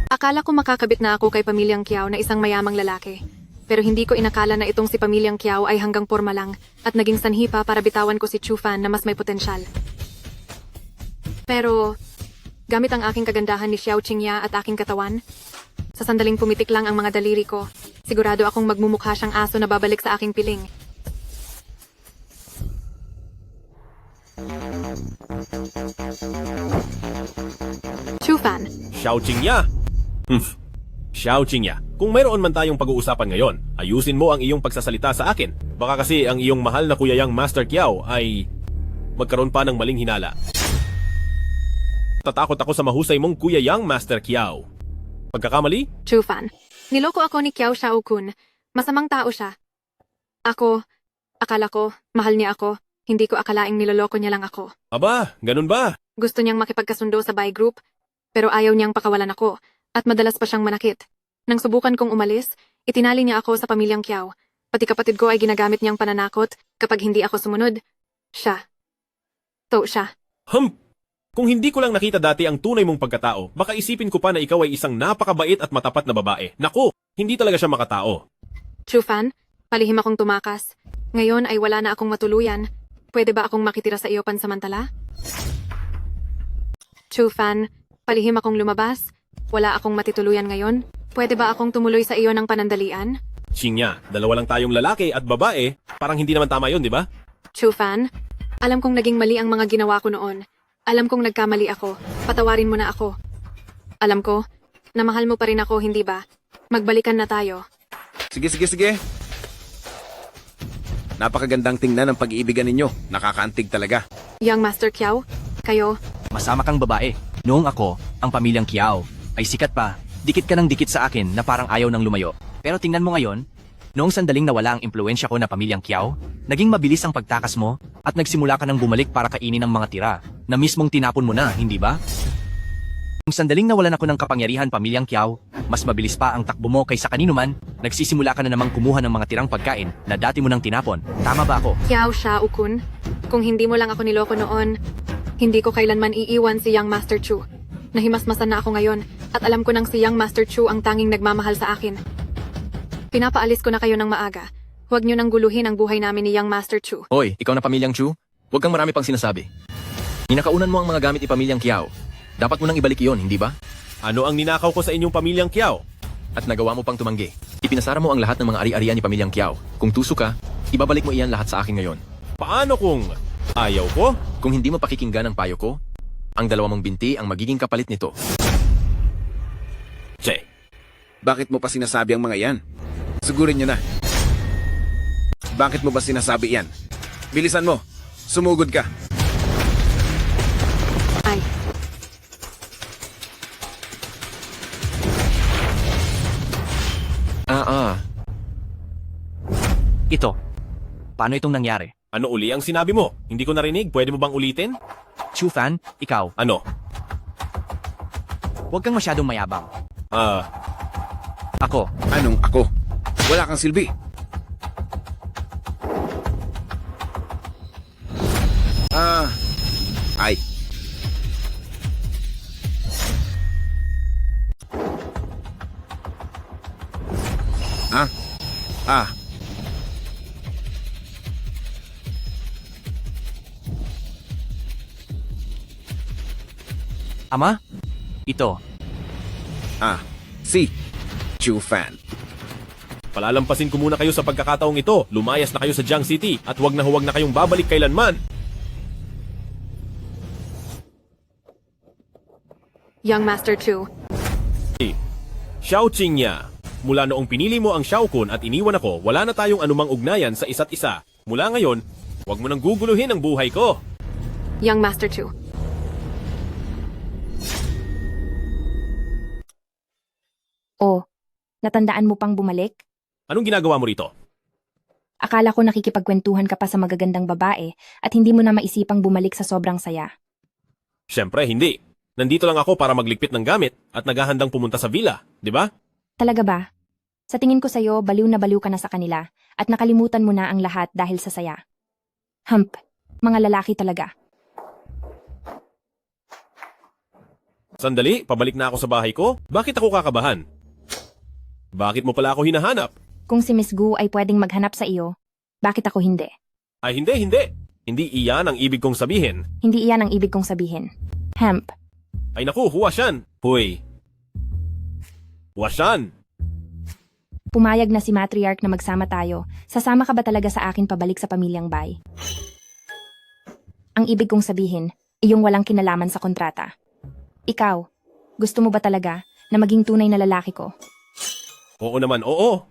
S5: Akala ko makakabit na ako kay pamilyang Kiao na isang mayamang lalaki. Pero hindi ko inakala na itong si pamilyang Kiao ay hanggang porma lang at naging sanhi pa para bitawan ko si Chufan na mas may potensyal. Pero, gamit ang aking kagandahan ni Xiao Qingya at aking katawan, sa sandaling pumitik lang ang mga daliri ko, sigurado akong magmumukha siyang aso na babalik sa aking piling. Chufan.
S2: Xiao Qingya! Xiao Qingya, kung mayroon man tayong pag-uusapan ngayon, ayusin mo ang iyong pagsasalita sa akin. Baka kasi ang iyong mahal na Kuya Yang Master Kiao ay magkaroon pa ng maling hinala. natatakot ako sa mahusay mong Kuya Yang, Master Kiao. Pagkakamali?
S5: Chufan. Niloko ako ni Kiao Shao-kun. Masamang tao siya. Akala ko, mahal niya ako. Hindi ko akalaing niloloko niya lang ako.
S2: Aba, ganun ba?
S5: Gusto niyang makipagkasundo sa buy group, pero ayaw niyang pakawalan ako, at madalas pa siyang manakit. Nang subukan kong umalis, itinali niya ako sa pamilyang Kiao. Pati kapatid ko ay ginagamit niyang pananakot kapag hindi ako sumunod. Siya.
S2: Kung hindi ko lang nakita dati ang tunay mong pagkatao, baka isipin ko pa na ikaw ay isang napakabait at matapat na babae. Naku, hindi talaga siya makatao.
S5: Chufan, palihim akong tumakas. Ngayon ay wala na akong matuluyan. Pwede ba akong makitira sa iyo pansamantala? Chufan, palihim akong lumabas. Wala akong matituluyan ngayon. Pwede ba akong tumuloy sa iyo ng panandalian?
S2: Xinya, dalawa lang tayong lalaki at babae. Parang hindi naman tama yun, di ba?
S5: Chufan, alam kong naging mali ang mga ginawa ko noon. Alam kong nagkamali ako. Patawarin mo na ako. Alam ko, na mahal mo pa rin ako, hindi ba? Magbalikan na tayo.
S11: Sige. Napakagandang tingnan ng pag-iibigan ninyo. Nakakaantig talaga.
S5: Young Master Kiao, kayo,
S1: Masama kang babae. Noong ako, ang pamilyang Kiao, ay sikat pa. Dikit ka ng dikit sa akin na parang ayaw ng lumayo. Pero tingnan mo ngayon, noong sandaling nawala ang impluensya ko na pamilyang Kiao, naging mabilis ang pagtakas mo at nagsimula ka ng bumalik para kainin ang mga tira na mismong tinapon mo na, hindi ba? Noong sandaling nawalan ako ng kapangyarihan pamilyang Kiao, mas mabilis pa ang takbo mo kaysa kanino man, nagsisimula ka na namang kumuha ng mga tirang pagkain na dati mo nang tinapon. Tama ba ako?
S5: Kiao Shao-kun, kung hindi mo lang ako niloko noon, hindi ko kailanman iiwan si Young Master Chu. Nahimasmasan na ako ngayon at alam ko nang si Young Master Chu ang tanging nagmamahal sa akin. Pinapaalis ko na kayo ng maaga. Huwag niyo nang guluhin ang buhay namin ni Young Master Chu.
S17: Hoy, ikaw na pamilyang Chu, huwag kang marami pang sinasabi. Ninakaunan mo ang mga gamit ni pamilyang Kiao. Dapat mo nang ibalik iyon, hindi ba?
S2: Ano ang ninakaw ko sa inyong pamilyang Kiao?
S17: At nagawa mo pang tumanggi. Ipinasara mo ang lahat ng mga ari-arian ni pamilyang Kiao. Kung tuso ka, ibabalik mo iyan lahat sa akin ngayon.
S2: Paano kung ayaw ko?
S17: Kung hindi mo pakikinggan ang payo ko, ang dalawa mong binti ang magiging kapalit nito.
S2: Che.
S11: Bakit mo pa sinasabi ang mga yan? Sigurin nyo na. Bakit mo ba sinasabi yan? Bilisan mo. Sumugod ka.
S5: Ay.
S1: Ito. Paano itong nangyari?
S2: Ano uli ang sinabi mo? Hindi ko narinig. Pwede mo bang ulitin?
S1: Chufan, ikaw.
S2: Ano?
S1: Huwag kang masyadong mayabang. Ako.
S11: Anong ako? Wala kang silbi. Ay.
S1: Ama? Ito.
S11: Si Chufan.
S2: Palalampasin ko muna kayo sa pagkakataong ito. Lumayas na kayo sa Jiang City at huwag na kayong babalik kailanman.
S5: Young Master Chu.
S2: Xiao Qingya. Mula noong pinili mo ang Xiaokun at iniwan ako, wala na tayong anumang ugnayan sa isa't isa. Mula ngayon, huwag mo nang guguluhin ang buhay ko.
S5: Young Master Chu.
S8: Oh, natandaan mo pang bumalik?
S2: Anong ginagawa mo rito?
S8: Akala ko nakikipagkwentuhan ka pa sa magagandang babae at hindi mo na maisipang bumalik sa sobrang saya.
S2: Siyempre, hindi. Nandito lang ako para magligpit ng gamit at naghahandang pumunta sa villa, di ba?
S8: Talaga ba? Sa tingin ko sa'yo, baliw na baliw ka na sa kanila at nakalimutan mo na ang lahat dahil sa saya. Mga lalaki talaga.
S2: Sandali, pabalik na ako sa bahay ko. Bakit ako kakabahan? Bakit mo pala ako hinahanap?
S8: Kung si Miss Gu ay pwedeng maghanap sa iyo, bakit ako hindi?
S2: Ay hindi. Hindi iyan ang ibig kong sabihin.
S8: Hindi iyan ang ibig kong sabihin.
S2: Ay naku, huwasyan. Huy. Huwasyan.
S8: Pumayag na si Matriarch na magsama tayo. Sasama ka ba talaga sa akin pabalik sa pamilyang Bai? Ang ibig kong sabihin, iyong walang kinalaman sa kontrata. Ikaw, gusto mo ba talaga na maging tunay na lalaki ko?
S2: Oo naman, oo.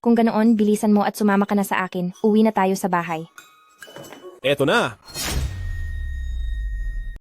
S8: Kung ganoon, bilisan mo at sumama ka na sa akin. Uwi na tayo sa bahay.
S2: Eto na.